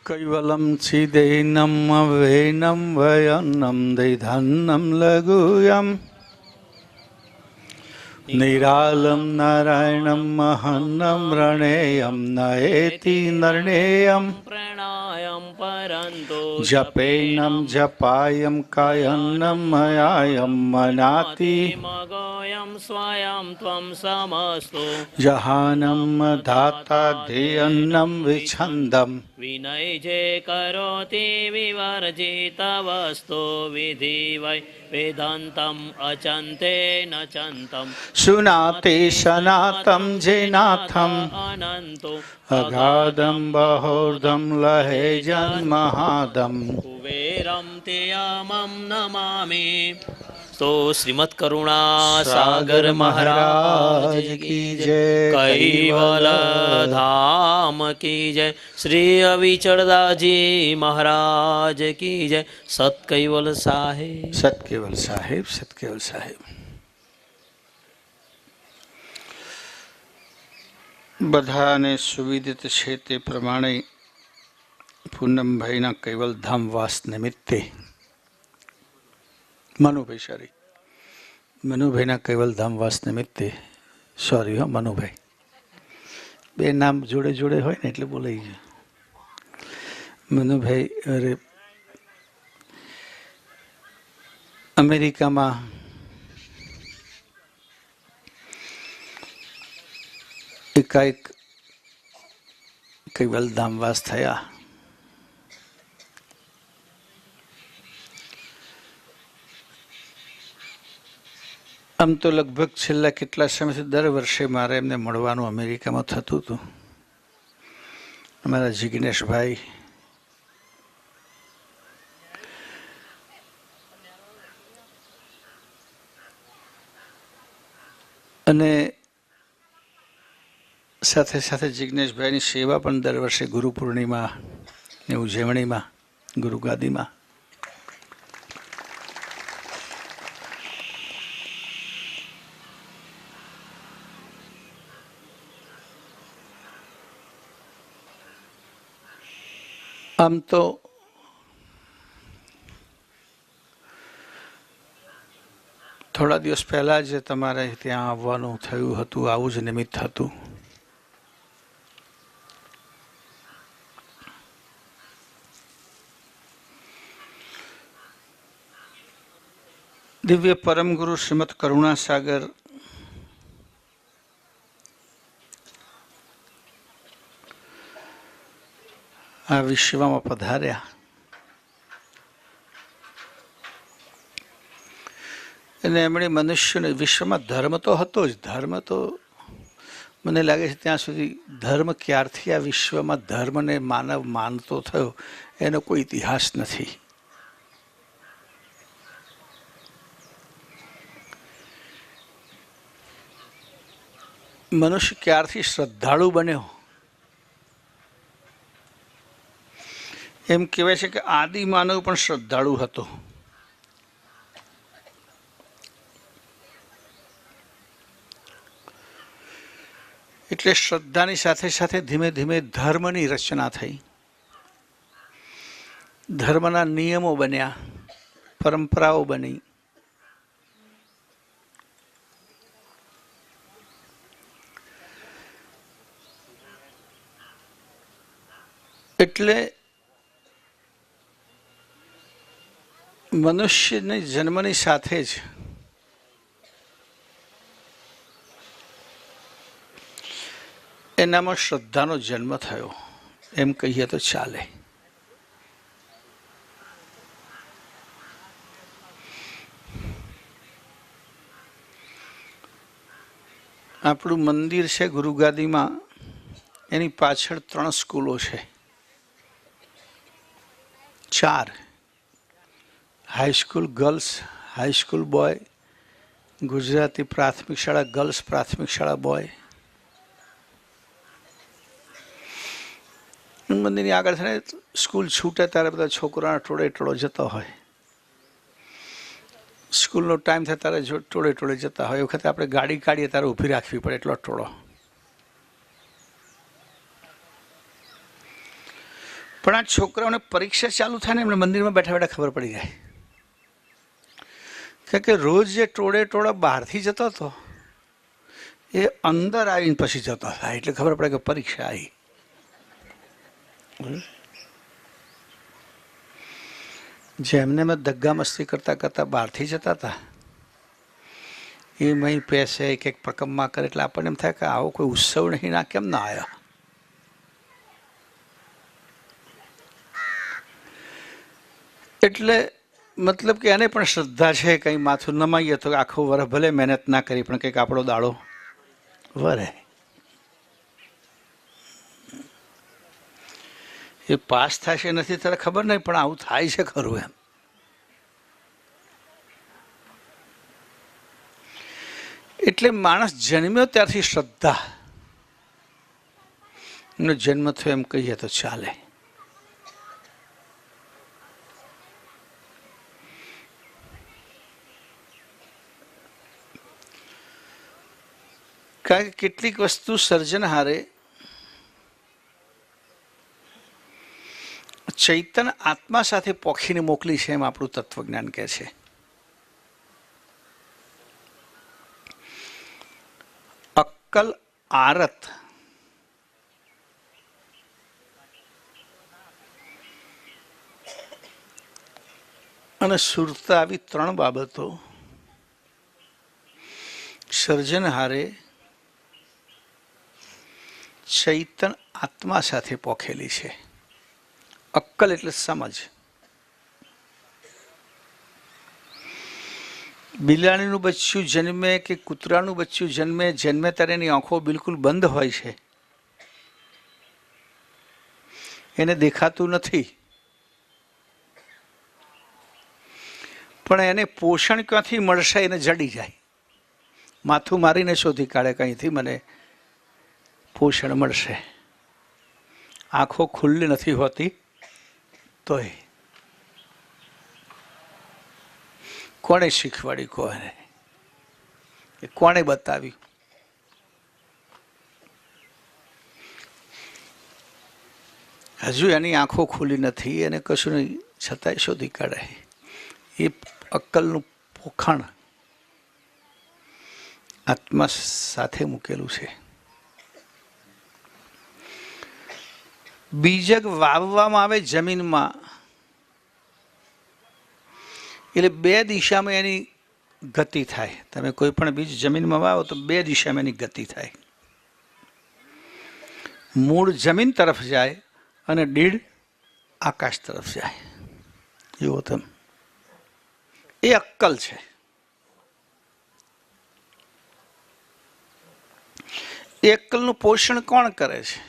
कैवलं चिदेनं वेनं वयनं दैधन्नं लघुयं निरालं नारायणं महन्नं रणेयं नयेति नर्णेयं प्रणायं परन्तु जपेनं जपायं कायन्नं मयायं मनाति मगोऽयं स्वयं त्वं समस्तु जहानं धाता ध्येयन्नं विछन्दं विनयजे करोति विवर्जितवस्तु विधि वै वेदान्तम् अचन्ते न चन्तं सुनाते सनातं जेनाथम् अनन्तो अगाधं बहोर्धं लहे जन्महादं कुबेरं तेयामं नमामि। तो श्रीमद करुणा सागर महाराज की जय, कैवल धाम की जय, श्री अविचलदास जी महाराज की जय, सत कैवल साहेब, सत केवल साहेब, सत केवल साहेब। બધાને સુવિદિત છે તે પ્રમાણે પૂનમભાઈના કૈવલ ધામ વાસ નિમિત્તે મનુભાઈના કૈવલ ધામ વાસ નિમિત્તે સોરી મનુભાઈ બે નામ જોડે જોડે હોય ને એટલે બોલાઈ ગયું મનુભાઈ અરે અમેરિકામાં એકાએક કૈવલ ધામવાસ થયા. આમ તો લગભગ છેલ્લા કેટલા સમયથી દર વર્ષે મારે એમને મળવાનું અમેરિકામાં થતું હતું. અમારા જિગ્નેશભાઈ અને સાથે સાથે જિગ્નેશભાઈની સેવા પણ દર વર્ષે ગુરુ પૂર્ણિમાની ઉજવણીમાં ગુરુગાદીમાં આમ તો થોડા દિવસ પહેલાં જ તમારે ત્યાં આવવાનું થયું હતું, આવું જ નિમિત્ત હતું. દિવ્ય પરમ ગુરુ શ્રીમદ કરુણાસાગર આ વિશ્વમાં પધાર્યા અને એમણે મનુષ્યને વિશ્વમાં ધર્મ તો હતો જ. ધર્મ તો મને લાગે છે ત્યાં સુધી ધર્મ ક્યારથી આ વિશ્વમાં ધર્મને માનવ માનતો થયો એનો કોઈ ઇતિહાસ નથી. મનુષ્ય ક્યારથી શ્રદ્ધાળુ બન્યો એમ કહેવાય છે કે આદિ માનવ પણ શ્રદ્ધાળુ હતો. એટલે શ્રદ્ધાની સાથે સાથે ધીમે ધીમે ધર્મની રચના થઈ, ધર્મના નિયમો બન્યા, પરંપરાઓ બની. એટલે મનુષ્યની જન્મની સાથે જ એનામાં શ્રદ્ધાનો જન્મ થયો એમ કહીએ તો ચાલે. આપણું મંદિર છે ગુરુગાદીમાં, એની પાછળ 3 સ્કૂલો છે, 4 high school girls, high school boy, Gujarati પ્રાથમિક શાળા ગર્લ્સ, પ્રાથમિક શાળા બોય. મંદિરની આગળ છે ને સ્કૂલ છૂટે ત્યારે બધા છોકરાના ટોળે ટોળો જતો હોય, સ્કૂલનો ટાઈમ થાય ત્યારે ટોળે ટોળે જતા હોય. એ વખતે આપણે ગાડી કાઢીએ ત્યારે ઊભી રાખવી પડે એટલો ટોળો. પણ આ છોકરાઓને પરીક્ષા ચાલુ થાય ને એમને મંદિરમાં બેઠા બેઠા ખબર પડી જાય. કારણ કે રોજ જે ટોળે બહારથી જતો હતો એ અંદર આવીને પછી જતો થાય એટલે ખબર પડે કે પરીક્ષા આવી. જેમને મેં ધગ્ગા મસ્તી કરતા કરતા બહારથી જતા હતા એ મહી પેસે એક એક પ્રકમમાં કરે એટલે આપણને એમ થાય કે આવો કોઈ ઉત્સવ નહીં ના કેમ ના આવ્યા. એટલે મતલબ કે એને પણ શ્રદ્ધા છે કંઈ માથું નમાઈએ તો આખું વરસ ભલે મહેનત ના કરી પણ કંઈક આપણો દાડો વરે. એ પાસ થશે નથી ત્યારે ખબર નહીં પણ આવું થાય છે ખરું એમ. એટલે માણસ જન્મ્યો ત્યારથી શ્રદ્ધા નો જન્મ થયો એમ કહીએ તો ચાલે. કારણ કે કેટલીક વસ્તુ સર્જનહારે ચૈતન આત્મા સાથે પોખીને મોકલી છે એમ આપણું તત્વજ્ઞાન કહે છે. અક્કલ, આરત અને સુરતા આવી ત્રણ બાબતો સર્જનહારે ચૈતન આત્મા સાથે પોખેલી છે. અક્કલ એટલે સમજ. બિલાડીનું બચ્ચું જન્મે કે કૂતરાનું બચ્ચું જન્મે ત્યારે એની આંખો બિલકુલ બંધ હોય છે, એને દેખાતું નથી. પણ એને પોષણ ક્યાંથી મળશે એને જડી જાય, માથું મારીને શોધી કાઢે કંઈથી મને પોષણ મળશે. આંખો ખુલ્લી નથી હોતી તોય. કોણે શીખવાડી કોને, કોણે બતાવ્યું? હજુ એની આંખો ખુલી નથી, એને કશું નહીં, છતાંય શોધી કાઢે. એ અક્કલનું પોખણ આત્મા સાથે મૂકેલું છે. બીજક વાવવામાં આવે જમીનમાં એટલે બે દિશામાં એની ગતિ થાય. તમે કોઈ પણ બીજ જમીનમાં વાવો તો બે દિશામાં એની ગતિ થાય. મૂળ જમીન તરફ જાય અને ડીડ આકાશ તરફ જાય. એવો તમે એ અક્કલ છે. એ અક્કલનું પોષણ કોણ કરે છે?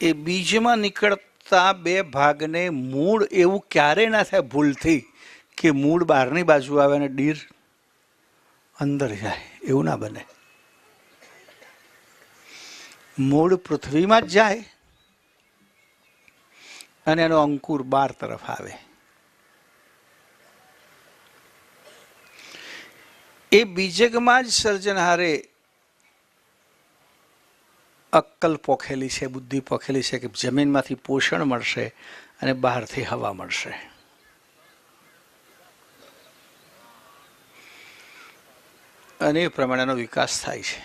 એ બીજમાં નીકળતા બે ભાગને મૂળ એવું ક્યારેય ના થાય ભૂલથી કે મૂળ બહારની બાજુ આવે અને ડીર અંદર જાય, એવું ના બને. મૂળ પૃથ્વીમાં જ જાય અને એનો અંકુર બાર તરફ આવે. એ બીજકમાં જ સર્જનહારે અક્કલ પોખેલી છે, બુદ્ધિ પોખેલી છે કે જમીનમાંથી પોષણ મળશે અને બહારથી હવા મળશે. અને એ પ્રમાણેનો વિકાસ થાય છે.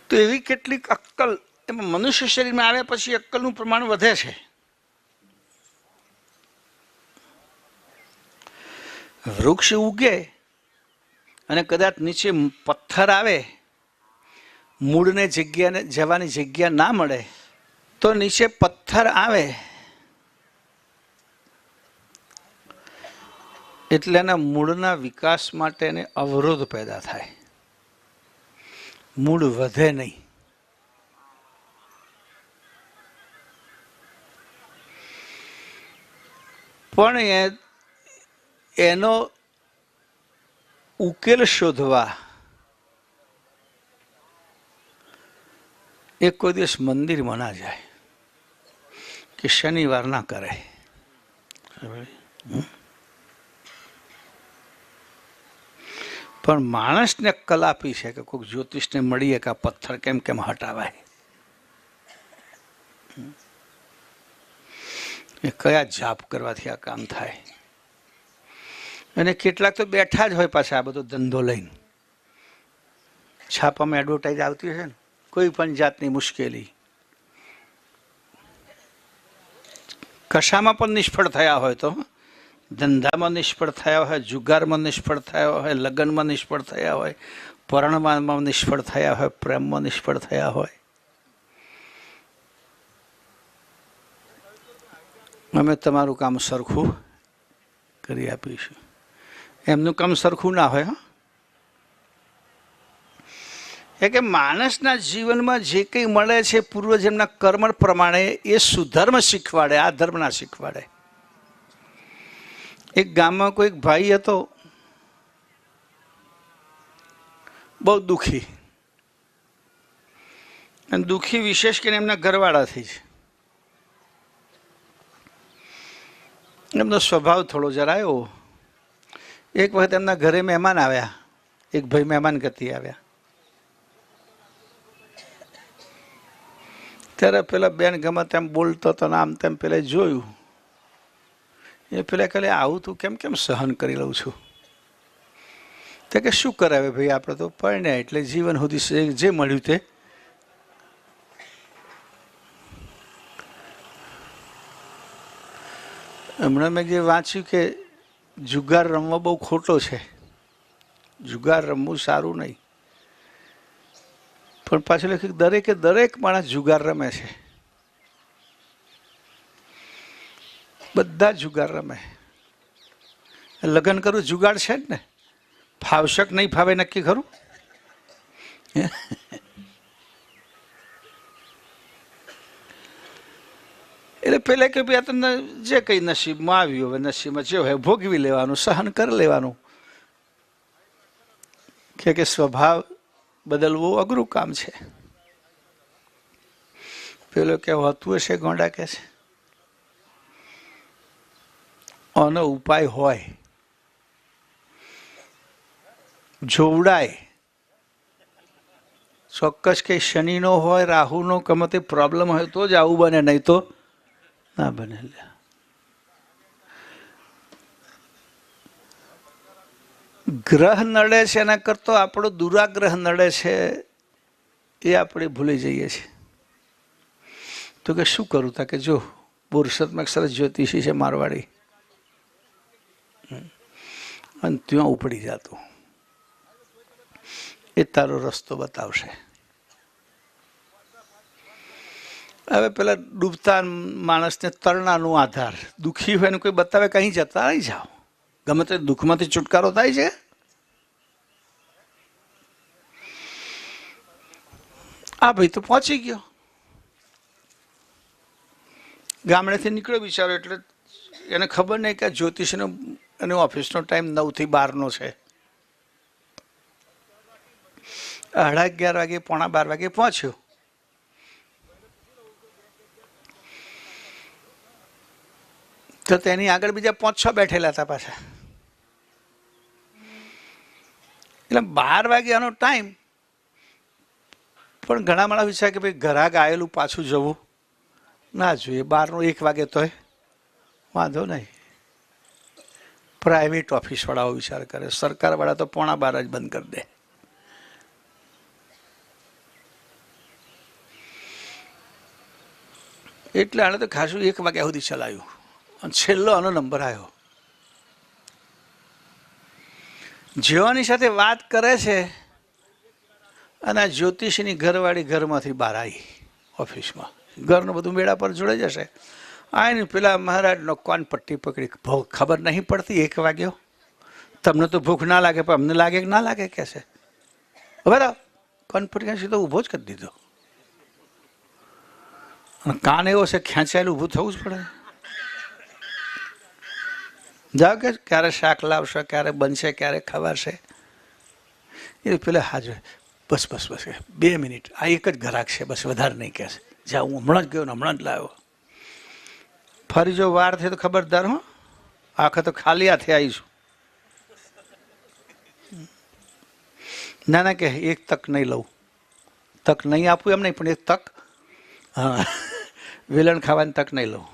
તો એવી કેટલીક અક્કલ એમાં મનુષ્ય શરીરમાં આવ્યા પછી અક્કલનું પ્રમાણ વધે છે. વૃક્ષ ઉગે અને કદાચ નીચે પથ્થર આવે, મૂળને જગ્યાને જવાની જગ્યા ના મળે તો નીચે પથ્થર આવે એટલે એના મૂળના વિકાસ માટે એને અવરોધ પેદા થાય, મૂળ વધે નહીં. પણ એનો ઉકેલ શોધવા એ કોઈ દિવસ મંદિરમાં ના જાય કે શનિવાર ના કરે. પણ માણસને અક્કલ આપી છે કે કોઈક જ્યોતિષને મળીએ કે આ પથ્થર કેમ કેમ હટાવાય, એ કયા જાપ કરવાથી આ કામ થાય. અને કેટલાક તો બેઠા જ હોય પાછા આ બધો ધંધો લઈને. છાપામાં એડવર્ટાઈઝ આવતી હશે ને, કોઈ પણ જાતની મુશ્કેલી કશામાં પણ નિષ્ફળ થયા હોય તો, ધંધામાં નિષ્ફળ થયા હોય, જુગારમાં નિષ્ફળ થયા હોય, લગ્નમાં નિષ્ફળ થયા હોય, પરણવામાં નિષ્ફળ થયા હોય, પ્રેમમાં નિષ્ફળ થયા હોય, અમે તમારું કામ સરખું કરી આપીશું. એમનું કામ સરખું ના હોય. હા, એ કે માણસના જીવનમાં જે કંઈ મળે છે પૂર્વજન્મના કર્મ પ્રમાણે એ સુધર્મ શીખવાડે, આ ધર્મ ના શીખવાડે. એક ગામમાં કોઈક ભાઈ હતો, બહુ દુઃખી, અને દુઃખી વિશેષ કરીને એમના ઘરવાળાથી જ. એમનો સ્વભાવ થોડો જરા એવો. એક વખત એમના ઘરે મહેમાન આવ્યા, એક ભાઈ મહેમાન ગતિ આવ્યા. ત્યારે પેલા બેન ગમે તેમ બોલતો હતો ને આમ તેમ પેલા જોયું. એ પેલા કહે આવું તું કેમ કેમ સહન કરી લઉં છું? તે કે શું કરાવે ભાઈ, આપણે તો પરણ્યા એટલે જીવન સુધી જે મળ્યું તે. હમણાં મેં જે વાંચ્યું કે જુગાર રમવા બહુ ખોટો છે, જુગાર રમવું સારું નહીં. પણ પાછું લખ્યું દરેકે દરેક માણસ જુગાર રમે છે, બધા જુગાર રમે. લગ્ન કરવું જુગાડ છે જ ને, ફાવશક નહીં ફાવે નક્કી ખરું. એટલે પેલા કે ભાઈ તમને જે કંઈ નસીબમાં આવ્યું હવે નસીબમાં જે હોય ભોગવી લેવાનું, સહન કરી લેવાનું. કે સ્વભાવ બદલવું અઘરું કામ છે. પેલો કે હોતું હશે ગોંડા કે છે, આનો ઉપાય હોય, જોવડાય ચોક્કસ. કે શનિનો હોય, રાહુનો ગમે તે પ્રોબ્લેમ હોય તો જ આવું બને, નહીં તો ના બને. ગ્રહ નડે છે એના કરતા આપણો દુરાગ્રહ નડે છે એ આપણે ભૂલી જઈએ છીએ. તો કે શું કરું? તા કે જો બોરસદમાં સરસ જ્યોતિષી છે મારવાડી, અને ત્યાં ઉપડી જતું, એ તારો રસ્તો બતાવશે. હવે પેલા ડૂબતા માણસને તરણાનો આધાર, દુઃખી હોય ને કોઈ બતાવે કहीं જતા નહીં જાઓ, ગમે તે દુઃખમાંથી છુટકારો થાય છે. આ ભાઈ તો પહોંચી ગયો, ગામડેથી નીકળ્યો બિચારો. એટલે એને ખબર નહીં કે જ્યોતિષનો એનો ઓફિસનો ટાઈમ 9 થી 12નો છે. 11:30 વાગે, 11:45 વાગે પહોંચ્યો. તો તેની આગળ બીજા 5-6 બેઠેલા હતા પાછા. એટલે 12 વાગ્યાનો ટાઈમ. પણ ઘણા માણસ વિચારે કે ભાઈ ઘરાક આવેલું પાછું જવું ના જોઈએ, 12નો 1 વાગે તોય વાંધો નહીં. પ્રાઇવેટ ઓફિસવાળાઓ વિચાર કરે, સરકારવાળા તો 11:15 જ બંધ કરી દે. એટલે આને તો ખાસું 1 વાગ્યા સુધી ચલાવ્યું, અને છેલ્લો આનો નંબર આવ્યો. જેવાની સાથે વાત કરે છે, અને આ જ્યોતિષીની ઘરવાળી ઘરમાંથી બહાર આવી ઓફિસમાં. ઘરનું બધું મેળા પર જોડે જશે. આને પેલા મહારાજનો કોન પટ્ટી પકડી, ખબર નહીં પડતી 1 વાગ્યો, તમને તો ભૂખ ના લાગે પણ અમને લાગે કે ના લાગે કે છે. બરાબર, કોન પટ્ટી સીધો ઊભો જ કરી દીધો. અને કાન એવો છે ખેંચાયેલું ઊભું થવું જ પડે. જાઓ કે ક્યારે શાક લાવશે, ક્યારે બનશે, ક્યારે ખવાશે. એ પેલા હાજર, બસ બસ બસ 2 મિનિટ, આ એક જ ગ્રાહક છે, બસ વધારે નહીં કહેશે. જા, હું હમણાં જ ગયો ને હમણાં જ લાવ્યો. ફરી જો વાર થઈ તો ખબરદાર હો, આખા તો ખાલી હાથે આવીશું. ના ના કે એક તક નહીં લઉં, તક નહીં આપું એમ નહીં, પણ એક તક, હા, વેલણ ખાવાની તક નહીં લઉં.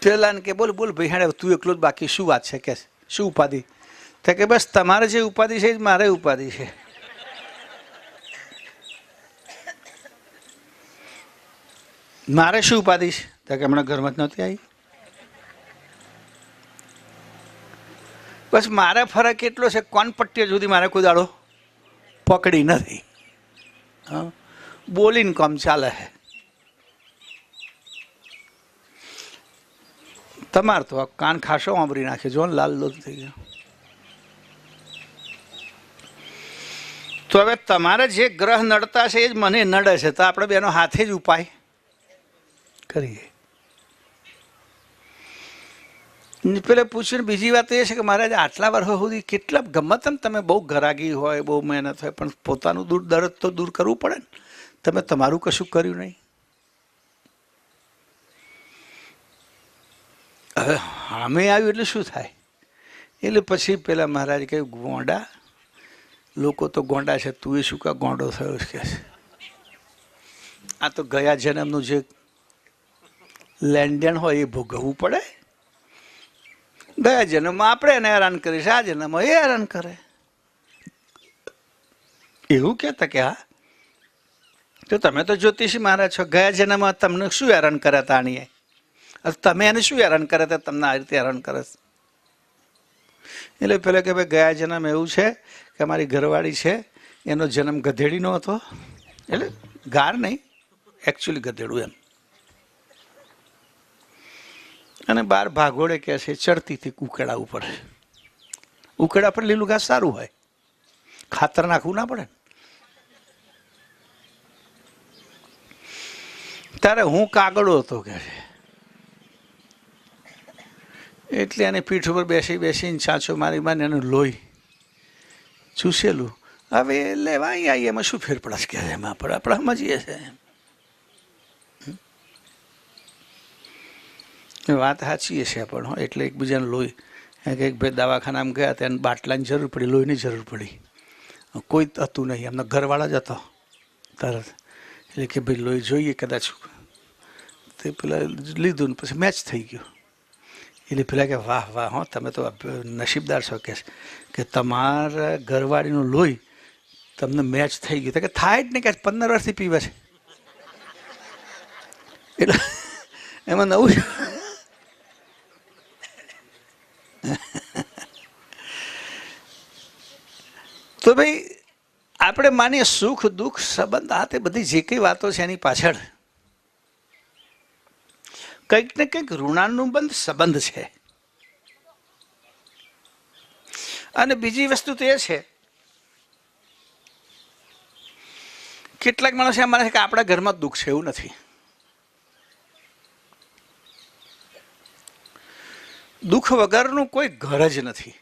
પેલા કે બોલ બોલ ભાઈ હેડે તું એકલો જ બાકી શું વાત છે, કે શું ઉપાધિ? તો કે બસ તમારે જે ઉપાધિ છે એ મારે ઉપાધિ છે. મારે શું ઉપાધિ છે? તો કે હમણાં ઘરમાં જ નહોતી આવી. બસ મારે ફરક એટલો છે, કોણ પટ્ટીઓ સુધી મારે કોઈ દાડો પકડી નથી. હા, બોલીને કામ ચાલે છે. તમારે તો કાન ખાસો વાંભરી નાખે, જો ને લાલ લોલ થઈ ગયો. તો હવે તમારે જે ગ્રહ નડતા છે એ જ મને નડે છે, તો આપણે બેનો હાથે જ ઉપાય કરીએ. પેલે પૂછ્યું. બીજી વાત એ છે કે મહારાજ આટલા વર્ષો સુધી કેટલા ગમત ને, તમે બહુ ગરાગી હોય, બહુ મહેનત હોય, પણ પોતાનું દર્દ તો દૂર કરવું પડે ને. તમે તમારું કશું કર્યું નહીં. હવે સામે આવ્યું એટલે શું થાય? એટલે પછી પેલા મહારાજ કહ્યું, ગોંડા લોકો તો ગોંડા છે, તું એ શું કા ગોંડો થયો છે? આ તો ગયા જન્મનું જે લેનદેન હોય એ ભોગવવું પડે. ગયા જન્મમાં આપણે એને હેરાન કરીશ, આ જન્મમાં એ હેરાન કરે. એવું કહેતા કે હા, તો તમે તો જ્યોતિષી મહારાજ છો, ગયા જન્મમાં તમને શું હેરાન કર્યા હતા આણીએ? તમે એને શું હેરાન કરે તો તમને આ રીતે હેરાન કરે? એટલે પેલા કે ભાઈ ગયા જન્મ એવું છે કે અમારી ઘરવાળી છે, એનો જન્મ ગધેડીનો હતો. એટલે ગાર નહીં, એકચ્યુઅલી ગધેડું એમ. અને બાર ભાગોળે કે છે ચડતી હતી ઉકેડા ઉપર. ઉકેડા પર લીલું ઘાસ સારું હોય, ખાતર નાખવું ના પડે. ત્યારે હું કાગડો હતો કે છે, એટલે એને પીઠ ઉપર બેસી બેસીને ચાંચો મારી મારી એનું લોહી ચૂસેલું. હવે લેવા અહીં આવીએ, એમાં શું ફેર પડે કે એમાં પણ આપણે સમજીએ છીએ વાત સાચીએ છે પણ. એટલે એકબીજાને લોહી કંઈક ભાઈ દવાખાનામાં ગયા ત્યાં બાટલાની જરૂર પડી, લોહીની જરૂર પડી. કોઈ હતું નહીં, એમના ઘરવાળા જ હતો તરત. એટલે કે ભાઈ લોહી જોઈએ કદાચ, તે પેલા લીધું ને પછી મેચ થઈ ગયું. એટલે પેલા કે વાહ વાહ, હો તમે તો નસીબદાર છો કે તમારા ઘરવાળીનું લોહી તમને મેચ થઈ ગયું. તો કે થાય જ નહીં, કે 15 વર્ષથી પીવે છે. એટલે એમાં નવું તો ભાઈ આપણે માનીએ સુખ દુઃખ સંબંધ, આ તે બધી જે કઈ વાતો છે એની પાછળ કંઈક ને કંઈક ઋણાનુબંધ સંબંધ છે. અને બીજી વસ્તુ તો એ છે, કેટલાક માણસો એમ માને છે કે આપણા ઘરમાં દુઃખ છે. એવું નથી. દુઃખ વગરનું કોઈ ઘર જ નથી.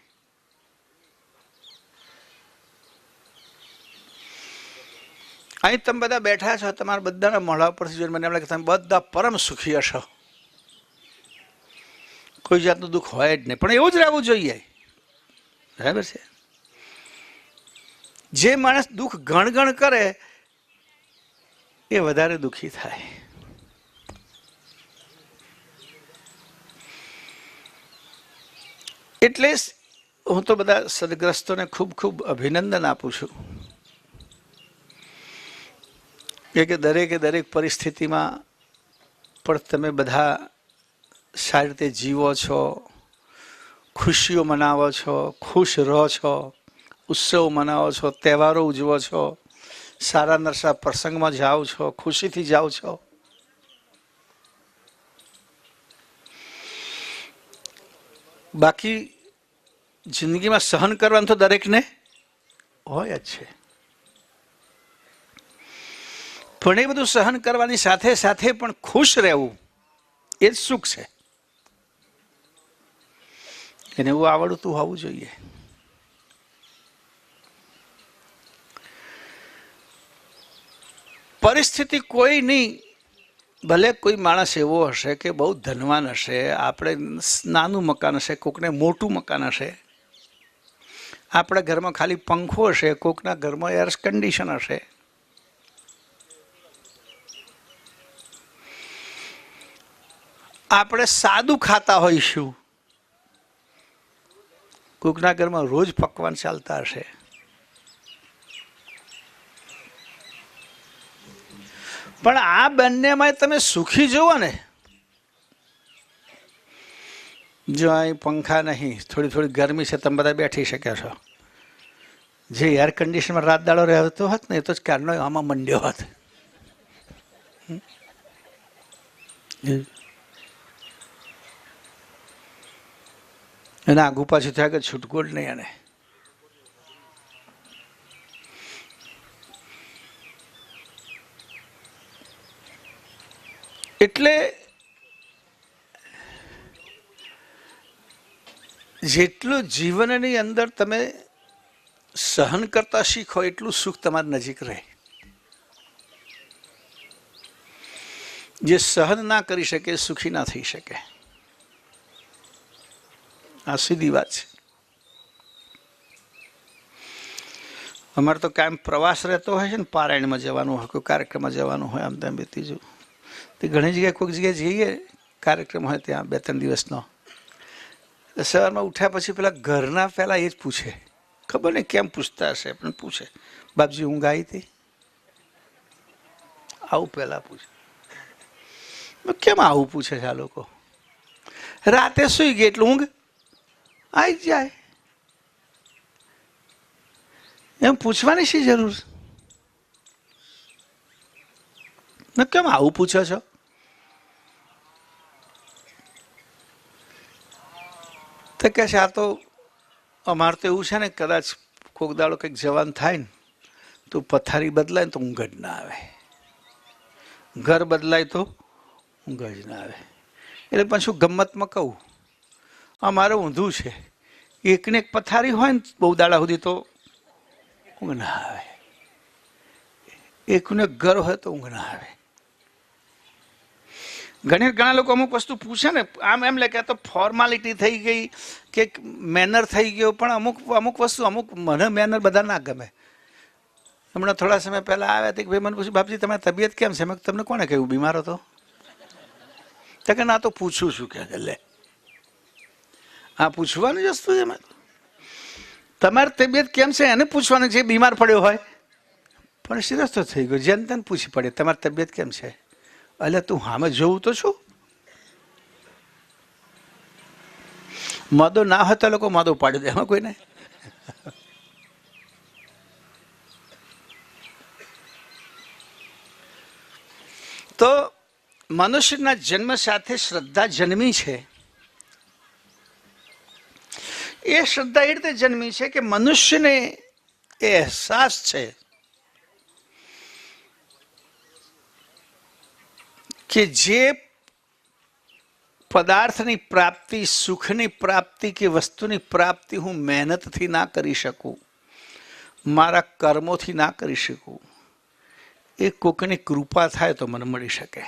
અહીં તમે બધા બેઠા છો, તમારા બધાના મોઢા પરથી જોઈને મને એમ લાગે તમે બધા પરમ સુખી હશો. કોઈ જાતનું દુઃખ હોય જ નહીં, પણ એવું જ રહેવું જોઈએ. બરાબર છે? જે માણસ દુઃખ ગણગણ કરે એ વધારે દુઃખી થાય. એટલે હું તો બધા સદગ્રસ્તોને ખૂબ ખૂબ અભિનંદન આપું છું કે દરેકે દરેક પરિસ્થિતિમાં પણ તમે બધા સારી રીતે જીવો છો, ખુશીઓ મનાવો છો, ખુશ રહો છો, ઉત્સવ મનાવો છો, તહેવારો ઉજવો છો, સારા નરસા પ્રસંગમાં જાઓ છો, ખુશીથી જાઓ છો. બાકી જિંદગીમાં સહન કરવાનું તો દરેકને હોય જ છે, પણ એ બધું સહન કરવાની સાથે સાથે પણ ખુશ રહેવું એ જ સુખ છે. એને એવું આવડતું હોવું જોઈએ. પરિસ્થિતિ કોઈની ભલે કોઈ માણસ એવો હશે કે બહુ ધનવાન હશે, આપણે નાનું મકાન હશે, કોકને મોટું મકાન હશે, આપણા ઘરમાં ખાલી પંખો હશે, કોકના ઘરમાં એર કન્ડિશન હશે, આપણે સાદું ખાતા હોઈશું, કોકના ઘરમાં રોજ પકવાન ચાલતા હશે. પણ આ બંનેમાં તમે સુખી જુઓ ને, જો અહીં પંખા નહીં, થોડી થોડી ગરમી છે, તમે બધા બેઠી શક્યા છો. જે એર કન્ડિશનમાં રાત દાડો રહેતો હોત ને, એ તો જ ક્યારનો આમાં મંડ્યો હોત. એને આગુ પાછું થયા કે છૂટકો જ નહીં. એને એટલે જેટલું જીવનની અંદર તમે સહન કરતા શીખો એટલું સુખ તમારી નજીક રહે. જે સહન ના કરી શકે સુખી ના થઈ શકે. આ સીધી વાત છે. અમારે તો કાયમ પ્રવાસ રહેતો હોય છે ને, પારાયણમાં જવાનું હોય, કોઈ કાર્યક્રમમાં જવાનું હોય, આમ તેમ બીજું તે ઘણી જગ્યાએ કોઈક જગ્યાએ જઈએ, કાર્યક્રમ હોય ત્યાં 2-3 દિવસનો, સવારમાં ઉઠ્યા પછી પેલા ઘરના પહેલા એ જ પૂછે, ખબર નહીં કેમ પૂછતા હશે, પણ પૂછે, બાપજી ઊંઘ આવી હતી? આવું પહેલાં પૂછે. કેમ આવું પૂછે છે આ લોકો? રાતે સૂઈ ગઈ એટલે ઊંઘ આવી જાય, એમ પૂછવાની શી જરૂર? કેમ આવું પૂછો છો? તો કહે છે આ તો અમારે તો એવું છે ને, કદાચ કોક દાડો કંઈક જવાન થાય ને તો પથારી બદલાય ને તો ઊંઘ જ ના આવે, ઘર બદલાય તો ઊંઘ જ ના આવે. એટલે પાછું ગમ્મતમાં કહું, અમારે ઊંધું છે, એકને એક પથારી હોય ને બહુ દાડા સુધી તો ઊંઘ ના આવે, એકને ઘર હોય તો ઊંઘ ના આવે. ઘણા લોકો અમુક વસ્તુ પૂછે ને, આમ એમ લે કે તો ફોર્માલિટી થઈ ગઈ કે મેનર થઈ ગયો, પણ અમુક વસ્તુ મને મેનર બધા ના ગમે. હમણાં થોડા સમય પહેલાં આવ્યા હતી કે ભાઈ મને પૂછ્યું, બાપજી તમારી તબિયત કેમ છે? મેં તમને કોને કહ્યું બીમાર હતો? તો કે ના તો પૂછું છું. કે લે આ પૂછવાની જ વસ્તુ છે? તમારી તબિયત કેમ છે એને પૂછવાનું છે, બીમાર પડ્યો હોય. પણ સિરિયસ તો થઈ ગયો, જેમ તેને પૂછી પડે તમારી તબિયત કેમ છે? એટલે તું સામે જોવું તો છું. મોદો ના હોય તો લોકો મોદો પાડી દે, એમાં કોઈને. તો મનુષ્યના જન્મ સાથે શ્રદ્ધા જન્મી છે. એ શ્રદ્ધા એ રીતે જન્મી છે કે મનુષ્યને એ અહેસાસ છે કે જે પદાર્થની પ્રાપ્તિ, સુખની પ્રાપ્તિ કે વસ્તુની પ્રાપ્તિ હું મહેનતથી ના કરી શકું, મારા કર્મોથી ના કરી શકું, એ કોકની કૃપા થાય તો મને મળી શકે.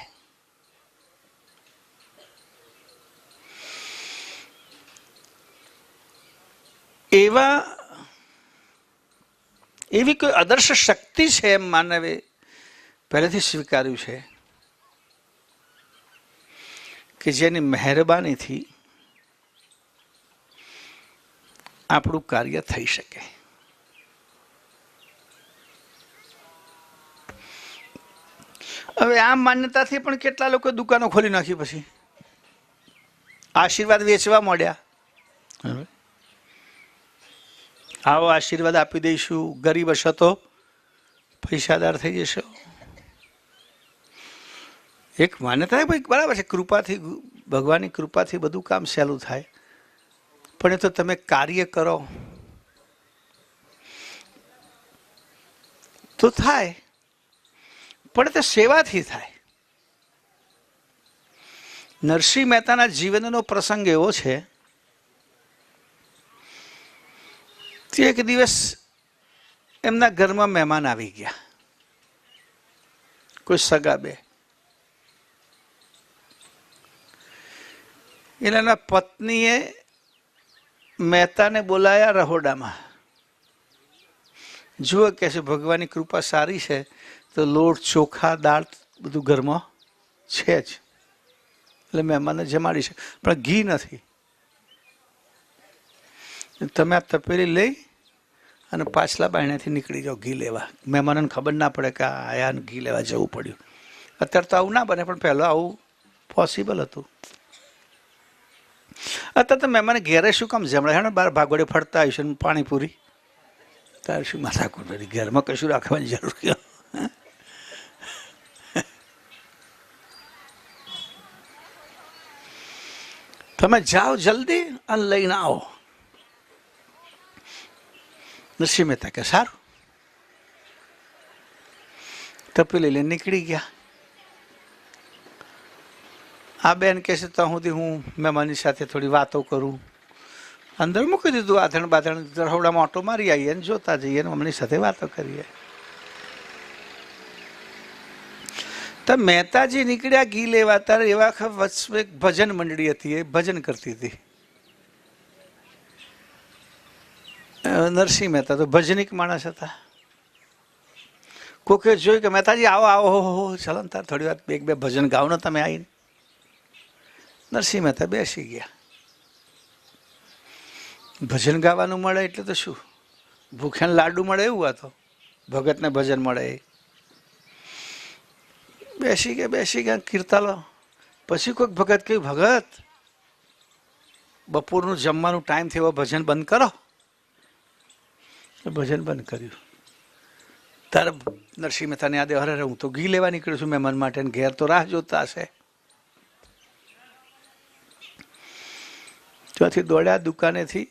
એવી કોઈ અદર્શ શક્તિ છે એમ માનવે પહેલેથી સ્વીકાર્યું છે કે જેની મહેરબાનીથી આપણું કાર્ય થઈ શકે. હવે આ માન્યતાથી પણ કેટલા લોકો દુકાનો ખોલી નાખી, પછી આશીર્વાદ વેચવા માંડ્યા. આવો આશીર્વાદ આપી દઈશું, ગરીબ હશો તો પૈસાદાર થઈ જશો. એક માન્યતા ભાઈ બરાબર છે, કૃપાથી, ભગવાનની કૃપાથી બધું કામ સહેલું થાય. પણ એ તો તમે કાર્ય કરો તો થાય, પણ તે સેવાથી થાય. નરસિંહ મહેતાના જીવનનો પ્રસંગ એવો છે કે એક દિવસ એમના ઘરમાં મહેમાન આવી ગયા, કોઈ સગા બે. એટલે એના પત્નીએ મહેતાને બોલાયા રહોડામાં. જુઓ કે છે ભગવાનની કૃપા સારી છે તો લોટ ચોખા દાળ બધું ઘરમાં છે જ, એટલે મહેમાનને જમાડી છે, પણ ઘી નથી. તમે આ તપેલી લઈ અને પાછલા બાયણેથી નીકળી જાઓ ઘી લેવા. મહેમાનોને ખબર ના પડે કે આયા ઘી લેવા જવું પડ્યું. અત્યારે તો આવું ના બને, પણ પહેલાં આવું પોસિબલ હતું. અત્યારે તો મહેમાને ઘેરે શું કામ જમણે? હેને બહાર ભાગોડે ફરતા આવીશું પાણીપુરી, તારે શું માથાકૂટ કરી? ઘરમાં કશું રાખવાની જરૂર ક્યાં? તમે જાઓ જલ્દી અને લઈને આવો. નરસિંહ મહેતા કે સારું. તપેલી લઈને નીકળી ગયા. આ બેન કહે છે ત્યાં સુધી હું મહેમાનની સાથે થોડી વાતો કરું. અંદર મૂકી દીધું આધણ બાધણ, રહોડામાં ઓટો મારી આવીએ ને જોતા જઈએ ને અમની સાથે વાતો કરીએ. તો મહેતાજી નીકળ્યા ઘી લેવા. ત્યારે એવા વચ્ચે એક ભજન મંડળી હતી, એ ભજન કરતી હતી. નરસિંહ મહેતા તો ભજનિક માણસ હતા. કોકે જોયું કે મહેતાજી આવો આવો, હો ચાલો ને તાર થોડી વાર એક બે ભજન ગાઓ ને તમે આવીને. નરસિંહ મહેતા બેસી ગયા. ભજન ગાવાનું મળે એટલે તો શું, ભૂખ્યાને લાડુ મળે એવું આ તો, ભગતને ભજન મળે. બેસી ગયા કીર્તાલો. પછી કોઈક ભગત કહ્યું, ભગત બપોરનું જમવાનું ટાઈમ થયો, ભજન બંધ કરો. ભજન બંધ કર્યું. તારે નરસિંહ મહેતાને યાદ અરે હું તો ઘી લેવા નીકળ્યો છું મહેમાન માટે, ઘેર તો રાહ જોતા હશે. ત્યાંથી દોડ્યા દુકાનેથી,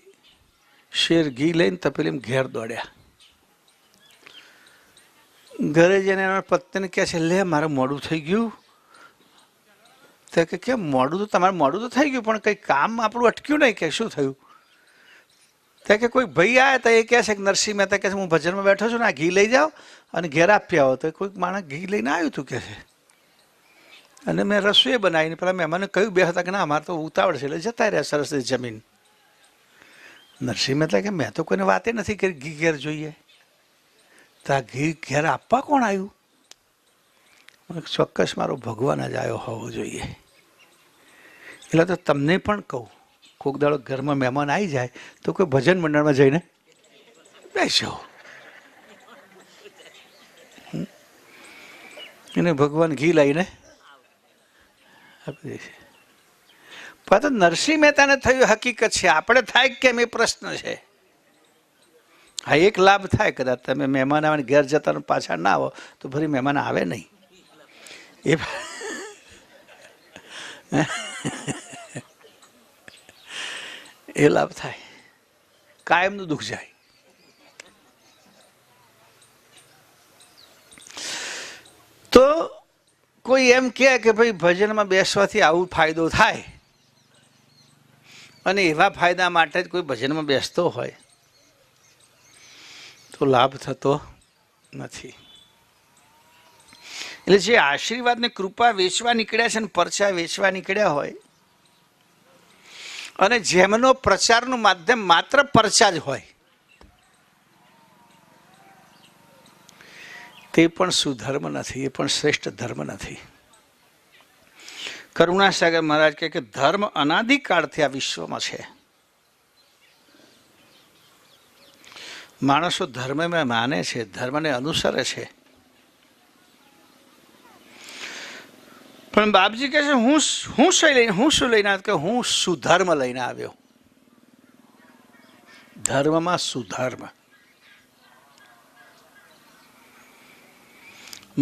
શેર ઘી લઈને તપેલીમાં ઘેર દોડ્યા. ઘરે જઈને એના પત્નીને કહે છે, લે મારે મોડું થઈ ગયું. તો કે કેમ મોડું? તો તમારે મોડું તો થઈ ગયું, પણ કંઈ કામ આપણું અટક્યું નહીં. કે શું થયું? તો કે કોઈ ભાઈ આવ્યા તો એ કહે છે કે નરસિંહ મહેતા કહે છે હું ભજનમાં બેઠો છું ને આ ઘી લઈ જાઓ અને ઘેર આપી આવો. તો કોઈક માણસ ઘી લઈને આવ્યું હતું કે છે, અને મેં રસોઈ બનાવીને પેલા મહેમાને કહ્યું બે હતા કે ના અમારે તો ઉતાવળ છે એટલે જતા રહ્યા સરસ જમીન. નરસિંહ મહેતા કે મેં તો કોઈને વાતે નથી કરી ઘી ઘેર જોઈએ. તો આ ઘી ઘેર આપવા કોણ આવ્યું? ચોક્કસ મારો ભગવાન જ આવ્યો હોવો જોઈએ. એટલે તો તમને પણ કહું, કોઈક દાડો ઘરમાં મહેમાન આવી જાય તો કોઈ ભજન મંડળમાં જઈને બેસો. એને ભગવાન ઘી લઈને આપી દે છે. પરંતુ નરસિંહ મહેતાને થયું હકીકત છે, આપણે થાય કેમ એ પ્રશ્ન છે. હા, એક લાભ થાય, કદાચ તમે મહેમાન આવે ઘેર જતા પાછા ના આવો તો ફરી મહેમાન આવે નહીં. એ લાભ થાય, કાયમનું દુઃખ જાય. તો કોઈ એમ કહે કે ભાઈ ભજનમાં બેસવાથી આવું ફાયદો થાય, અને એવા ફાયદા માટે જ કોઈ ભજનમાં બેસતો હોય તો લાભ થતો નથી. એટલે જે આશીર્વાદ ને કૃપા વેચવા નીકળ્યા છે ને પરચા વેચવા નીકળ્યા હોય, અને જેમનો પ્રચારનું માધ્યમ માત્ર પરચા જ હોય, તે પણ સુધર્મ નથી, એ પણ શ્રેષ્ઠ ધર્મ નથી. કરુણાસાગર મહારાજ કહે કે ધર્મ અનાદિકાળથી આ વિશ્વમાં છે. માણસો ધર્મમાં માને છે, ધર્મને અનુસરે છે. પણ બાપજી કહે છે હું શું લઈને આવ્યો? કે હું સુધર્મ લઈને આવ્યો. ધર્મમાં સુધર્મ.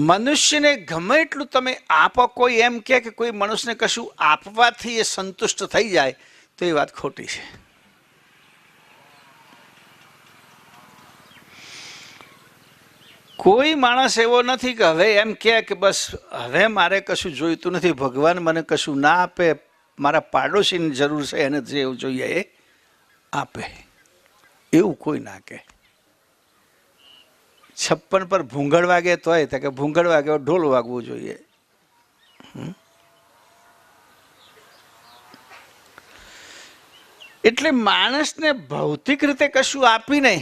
મનુષ્યને ગમે એટલું તમે આપો, કોઈ એમ કે કોઈ મનુષ્યને કશું આપવાથી એ સંતુષ્ટ થઈ જાય તો એ વાત ખોટી છે. કોઈ માણસ એવો નથી કે હવે એમ કે બસ હવે મારે કશું જોઈતું નથી, ભગવાન મને કશું ના આપે, મારા પાડોશીની જરૂર છે એને જેવું જોઈએ એ આપે, એવું કોઈ ના કહે. 56 પર ભૂંગળ વાગે તોય કે ભૂંગળ વાગે ઢોલ વાગવું જોઈએ. એટલે માણસને ભૌતિક રીતે કશું આપીને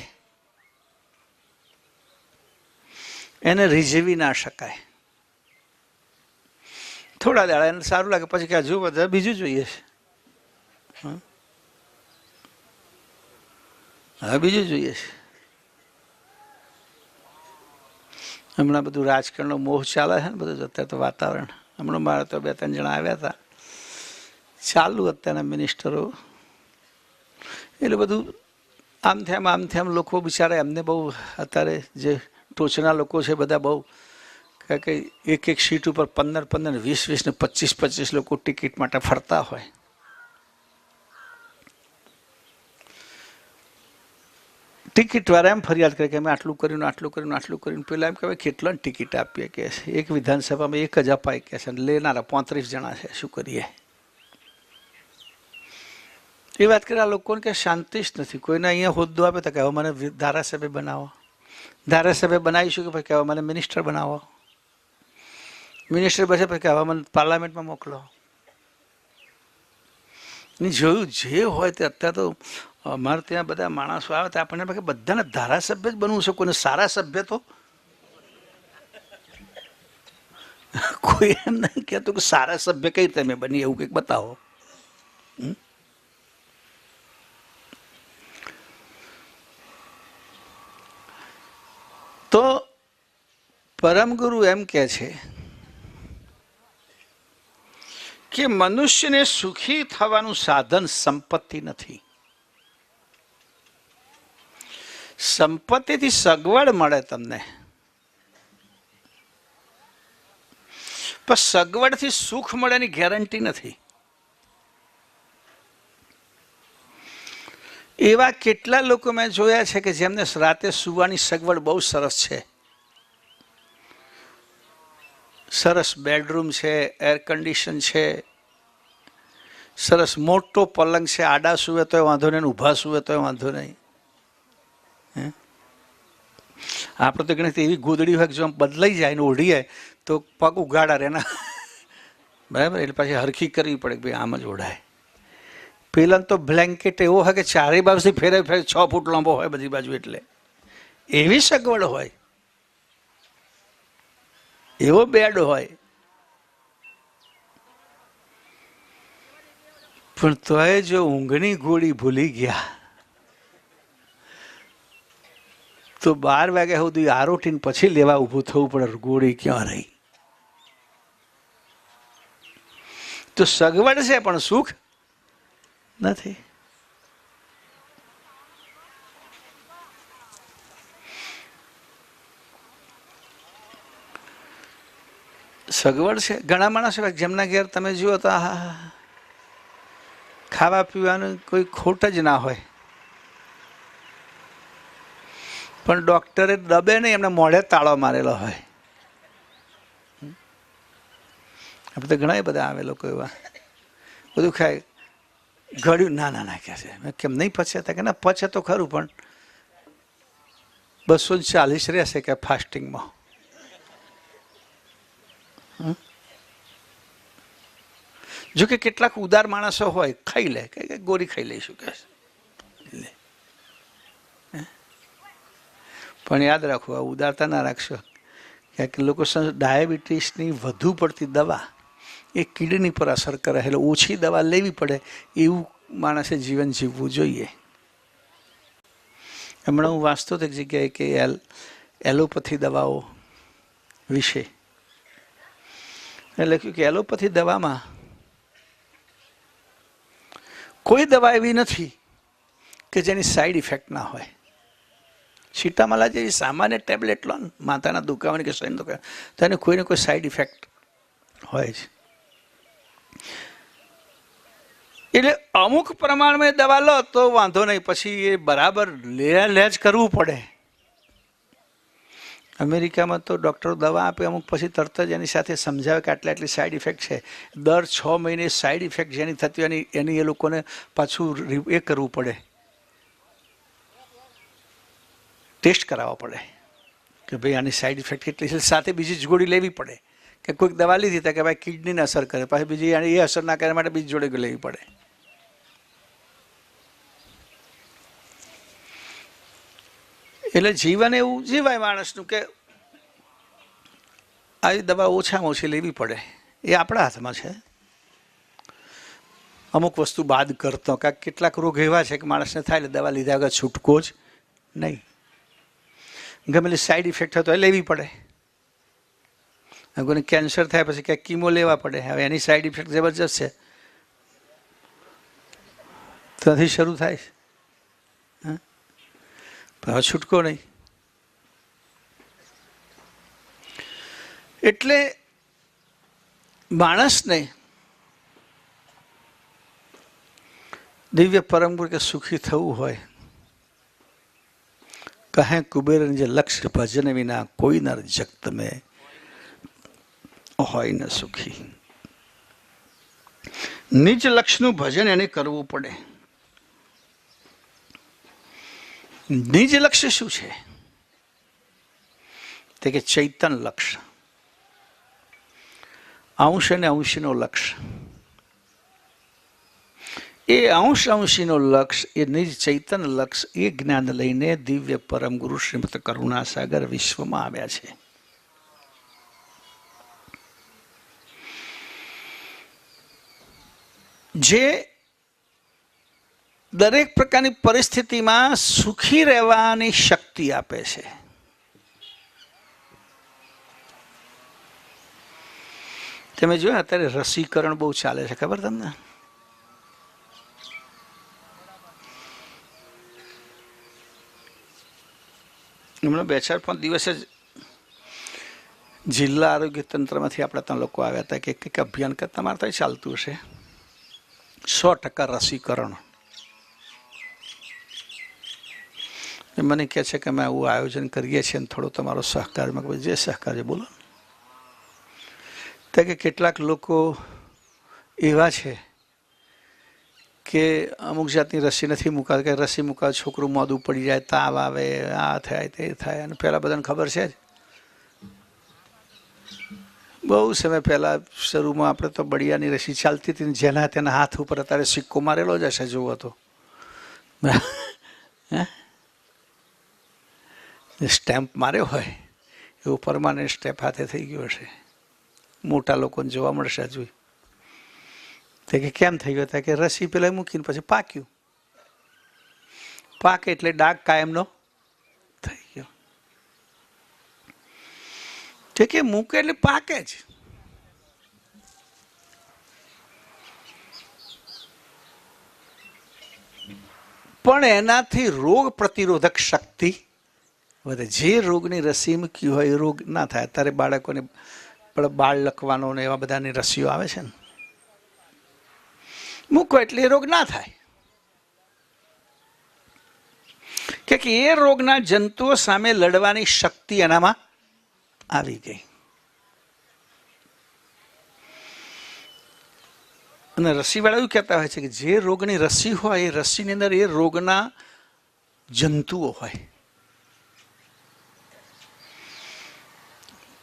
એને રીઝવી ના શકાય. થોડા દાડા એને સારું લાગે, પછી કે હજુ બધા બીજું જોઈએ છે, હવે બીજું જોઈએ છે. હમણાં બધું રાજકારણનો મોહ ચાલે છે ને બધું અત્યારે તો વાતાવરણ. હમણાં મારે તો 2-3 જણા આવ્યા હતા ચાલુ અત્યારના મિનિસ્ટરો, એટલે બધું આમ તેમ લોકો બિચારા એમને બહુ અત્યારે જે ટોચના લોકો છે બધા બહુ કે એક સીટ ઉપર 15-15, 20-20 ને 25-25 લોકો ટિકિટ માટે ફરતા હોય. ટિકિટ વાળા એમ ફરિયાદ કરે કે અમે આટલું કર્યું. પેલા એમ કહેવાય કેટલાની ટિકિટ આપીએ કે એક વિધાનસભામાં 1 જ અપાય કે છે, લેનારા 35 જણા છે, શું કરીએ? એ વાત કરે આ લોકોને કે શાંતિ જ નથી. કોઈને અહીંયા હોદ્દો આપે તો કે હવે મને ધારાસભ્ય બનાવો, ધારાસભ્ય બનાવીશું કે પછી હવે મને મિનિસ્ટર બનાવો, મિનિસ્ટર બસે પછી કે હવે મને પાર્લામેન્ટમાં મોકલો. જોયું જે હોય તે. અત્યારે તો અમારે ત્યાં બધા માણસો આવે તો આપણને બધાને ધારાસભ્ય જ બનવું છે, કોઈને સારા સભ્ય તો કોઈ એમ નહીં કહેતું કે સારા સભ્ય કઈ રીતે મેં બની, એવું કંઈક બતાવો. તો પરમગુરુ એમ કહે છે કે મનુષ્યને સુખી થવાનું સાધન સંપત્તિ નથી. સંપત્તિથી સગવડ મળે તમને, પણ સગવડથી સુખ મળેની ગેરંટી નથી. એવા કેટલા લોકો મેં જોયા છે કે જેમને રાતે સુવાની સગવડ બહુ સરસ છે, સરસ બેડરૂમ છે, એર કન્ડિશન છે, સરસ મોટો પલંગ છે, આડા સુવે તોય વાંધો નહીં, ઊભા સુવે તોય વાંધો નહીં. આપણે તો ગણિત એવી ગોદડી હોય જો બદલાઈ જાય ને ઓઢીએ તો પગ ઉગાડા રહે ને, બરાબર? એટલે પાછી હરખી કરવી પડે કે ભાઈ આમ જ ઓઢાય. પેલા તો બ્લેન્કેટ એવો હોય કે ચારે બાજુથી ફેરે 6 ફૂટ લાંબો હોય બધી બાજુ, એટલે એવી સગવડ હોય, એવો બેડ હોય, પણ તોય જો ઊંઘની ગોળી ભૂલી ગયા તો 12 વાગ્યા સુધી આરોટીને પછી લેવા ઊભું થવું પડે, ગોળી ક્યાં રહી? તો સગવડ છે પણ સુખ નથી. સગવડ છે. ઘણા માણસો જેમના ઘેર તમે જુઓ તો ખાવા પીવાનું કોઈ ખોટ જ ના હોય, પણ ડોક્ટરે દબે નહીં, એમને મોઢે તાળો મારેલો હોય. આપણે તો ઘણા બધા આવે લોકો એવા, બધું ખાય, ઘડ્યું ના કહે છે. કેમ નહીં પચે? કે ના પચે તો ખરું, પણ 240 રહેશે કે ફાસ્ટિંગમાં. જો કે કેટલાક ઉદાર માણસો હોય, ખાઈ લે કે ગોળી ખાઈ લઈશું કે, પણ યાદ રાખો આ ઉદારતા ના રાખશો. કે લોકો ડાયાબિટીસની વધુ પડતી દવા એ કિડની પર અસર કરે, એટલે ઓછી દવા લેવી પડે એવું માણસે જીવન જીવવું જોઈએ. હમણાં હું વાંચતો હતો એક જગ્યાએ કે એલોપેથી દવાઓ વિશે લખ્યું કે એલોપેથી દવામાં કોઈ દવા એવી નથી કે જેની સાઈડ ઇફેક્ટ ના હોય. સીતામાલા જેવી સામાન્ય ટેબ્લેટ લો ને માથાના દુખાવાની કે શરીરના દુખાવા, તો એને કોઈને કોઈ સાઈડ ઇફેક્ટ હોય છે. એટલે અમુક પ્રમાણમાં દવા લો તો વાંધો નહીં, પછી એ બરાબર લે જ કરવું પડે. અમેરિકામાં તો ડૉક્ટરો દવા આપે અમુક, પછી તરત જ એની સાથે સમજાવે કે આટલી સાઈડ ઇફેક્ટ છે. દર 6 મહિને સાઈડ ઇફેક્ટ જેની થતી હોય એની એ લોકોને પાછું એ કરવું પડે, ટેસ્ટ કરાવવા પડે કે ભાઈ આની સાઈડ ઇફેક્ટ કેટલી છે. સાથે બીજી જ ગોળી લેવી પડે કે કોઈક દવા લીધી હતા કે ભાઈ કિડનીને અસર કરે, પાછી બીજી એ અસર ના કરે માટે બીજી જોડે લેવી પડે. એટલે જીવન એવું જીવાય માણસનું કે આવી દવા ઓછામાં ઓછી લેવી પડે, એ આપણા હાથમાં છે. અમુક વસ્તુ બાદ કરતો, કાંઈક કેટલાક રોગ એવા છે કે માણસને થાય એટલે દવા લીધા વગર છૂટકો જ નહીં. ગમેલી સાઈડ ઇફેક્ટ હોય તો એ લેવી પડે. કોઈને કેન્સર થાય પછી ક્યાંક કીમો લેવા પડે. હવે એની સાઈડ ઇફેક્ટ જબરજસ્ત છે, ત્યાંથી શરૂ થાય છે. હવે છૂટકો નહીં. એટલે માણસને દિવ્ય પરમ ગુરુ કે સુખી થવું હોય, કહે કુબેર જે લક્ષ્ય ભજન વિના કોઈ નર જગત મેં હોય ન સુખી. નિજ લક્ષ્યનું ભજન એને કરવું પડે. નિજ લક્ષ્ય શું છે? તે કે ચૈતન લક્ષ્ય, અંશ અને અંશીનો લક્ષ્ય. એ અંશ અંશીનો લક્ષ્ય, એ નિજ ચૈતન લક્ષ્ય, એ જ્ઞાન લઈને દિવ્ય પરમ ગુરુ શ્રીમદ કરુણાસાગર વિશ્વમાં આવ્યા છે. જે દરેક પ્રકારની પરિસ્થિતિમાં સુખી રહેવાની શક્તિ આપે છે. તમે જોયું અત્યારે રસીકરણ બહુ ચાલે છે, ખબર તમને? હમણાં 2-4-5 દિવસે જ જિલ્લા આરોગ્ય તંત્રમાંથી આપણા ત્યાં લોકો આવ્યા હતા કે કંઈક અભિયાન કે તમારે ત્યાં ચાલતું હશે, 100% રસીકરણ. મને કહે છે કે અમે આવું આયોજન કરીએ છીએ ને થોડો તમારો સહકાર. મેં જે સહકાર છે બોલો. તો કે કેટલાક લોકો એવા છે કે અમુક જાતની રસી નથી મુકાતી, કે રસી મુકાવે છોકરું મોડું પડી જાય, તાવ આવે, આ થાય તે થાય. અને પહેલાં બધાને ખબર છે જ, બહુ સમય પહેલાં શરૂમાં આપણે તો બળિયાની રસી ચાલતી હતી, જેના તેના હાથ ઉપર અત્યારે સિક્કો મારેલો જ હશે જોવો તો. સ્ટેમ્પ માર્યો હોય એવું પરમાનન્ટ સ્ટેમ્પ હાથે થઈ ગયો હશે. મોટા લોકોને જોવા મળશે હજુ. તે કે કેમ થઈ ગયો? કે રસી પેલા મૂકીને પછી પાક્યું. પાકે એટલે ડાઘ કાયમનો થઈ ગયો. તે કે મૂકે એટલે પાકે જ. પણ એનાથી રોગ પ્રતિરોધક શક્તિ વધે. જે રોગની રસી મૂકી હોય એ રોગ ના થાય. અત્યારે બાળકોને બાળ લખવાનો ને એવા બધાની રસીઓ આવે છે ને, મૂકો એટલે એ રોગ ના થાય. કે એ રોગના જંતુઓ સામે લડવાની શક્તિ એનામાં આવી ગઈ. અને રસીવાળા એવું કહેતા હોય છે કે જે રોગની રસી હોય એ રસીની અંદર એ રોગના જંતુઓ હોય,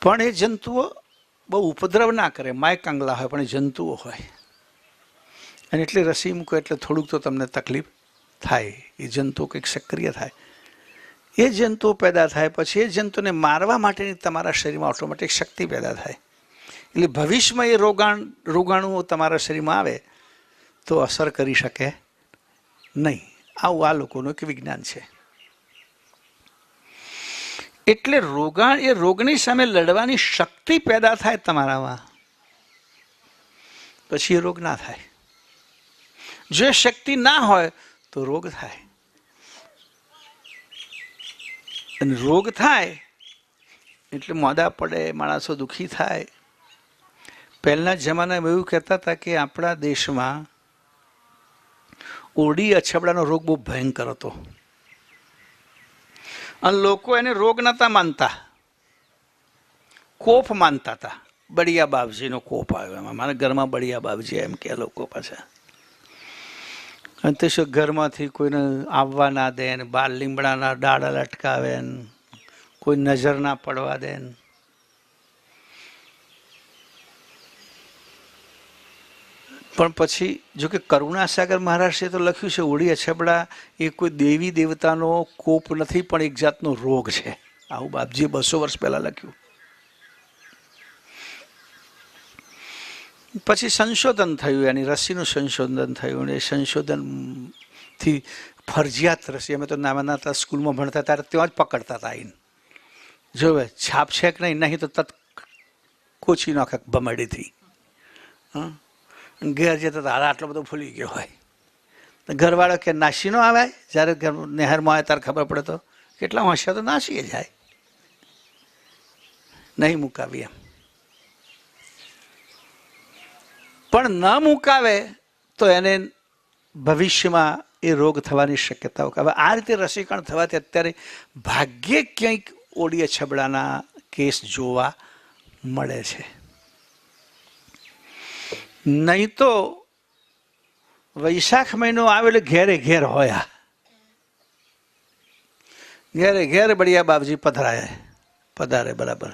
પણ એ જંતુઓ બહુ ઉપદ્રવ ના કરે, માય કાંગલા હોય, પણ એ જંતુઓ હોય. અને એટલે રસી મૂકો એટલે થોડુંક તો તમને તકલીફ થાય. એ જંતુઓ કંઈક સક્રિય થાય, એ જંતુઓ પેદા થાય, પછી એ જંતુને મારવા માટેની તમારા શરીરમાં ઓટોમેટિક શક્તિ પેદા થાય. એટલે ભવિષ્યમાં એ રોગાણુઓ તમારા શરીરમાં આવે તો અસર કરી શકે નહીં. આવું આ લોકોનું એક વિજ્ઞાન છે. એટલે એ રોગની સામે લડવાની શક્તિ પેદા થાય તમારામાં, પછી એ રોગ ના થાય. જો શક્તિ ના હોય તો રોગ થાય. અને રોગ થાય એટલે મોડા પડે, માણસો દુઃખી થાય. પહેલાના જમાનામાં એવું કહેતા હતા કે આપણા દેશમાં ઓરડી અછબડાનો રોગ બહુ ભયંકર હતો અને લોકો એને રોગ નહોતા માનતા, કોપ માનતા હતા. બળિયા બાપજીનો કોપ આવ્યો એમાં, મારા ઘરમાં બળિયા બાપજી એમ કે લોકો પાછા. અને તે શું ઘરમાંથી કોઈને આવવા ના દે ને, બાર લીમડાના ડાળા લટકાવે ને, કોઈ નજર ના પડવા દે ને. પણ પછી જો કે કરુણાસાગર મહારાજે તો લખ્યું છે ઓળી અછબડા એ કોઈ દેવી દેવતાનો કોપ નથી પણ એક જાતનો રોગ છે. આવું બાપજીએ 200 વર્ષ પહેલાં લખ્યું. પછી સંશોધન થયું, એની રસીનું સંશોધન થયું. એ સંશોધનથી ફરજિયાત રસી, અમે તો નાના હતા સ્કૂલમાં ભણતા ત્યારે ત્યાં જ પકડતા હતા આવીને જોવે છાપ છે કે નહીં તો તત કોચી નાખે ભમડીથી. ઘેર જતા તારા આટલો બધો ભૂલી ગયો હોય તો ઘરવાળો કે નાસી નો આવે. જ્યારે નહેરમાં આવે ત્યારે ખબર પડે તો કેટલા હોશિયાર તો નાસીએ જાય, નહીં મુકાવી એમ. પણ ન મુકાવે તો એને ભવિષ્યમાં એ રોગ થવાની શક્યતાઓ. હવે આ રીતે રસીકરણ થવાથી અત્યારે ભાગ્યે ક્યાંક ઓળી અછબડાના કેસ જોવા મળે છે. નહીં તો વૈશાખ મહિનો આવે એટલે ઘેરે ઘેર હોય, ઘેરે ઘેર બળિયા બાપજી પધારે બરાબર.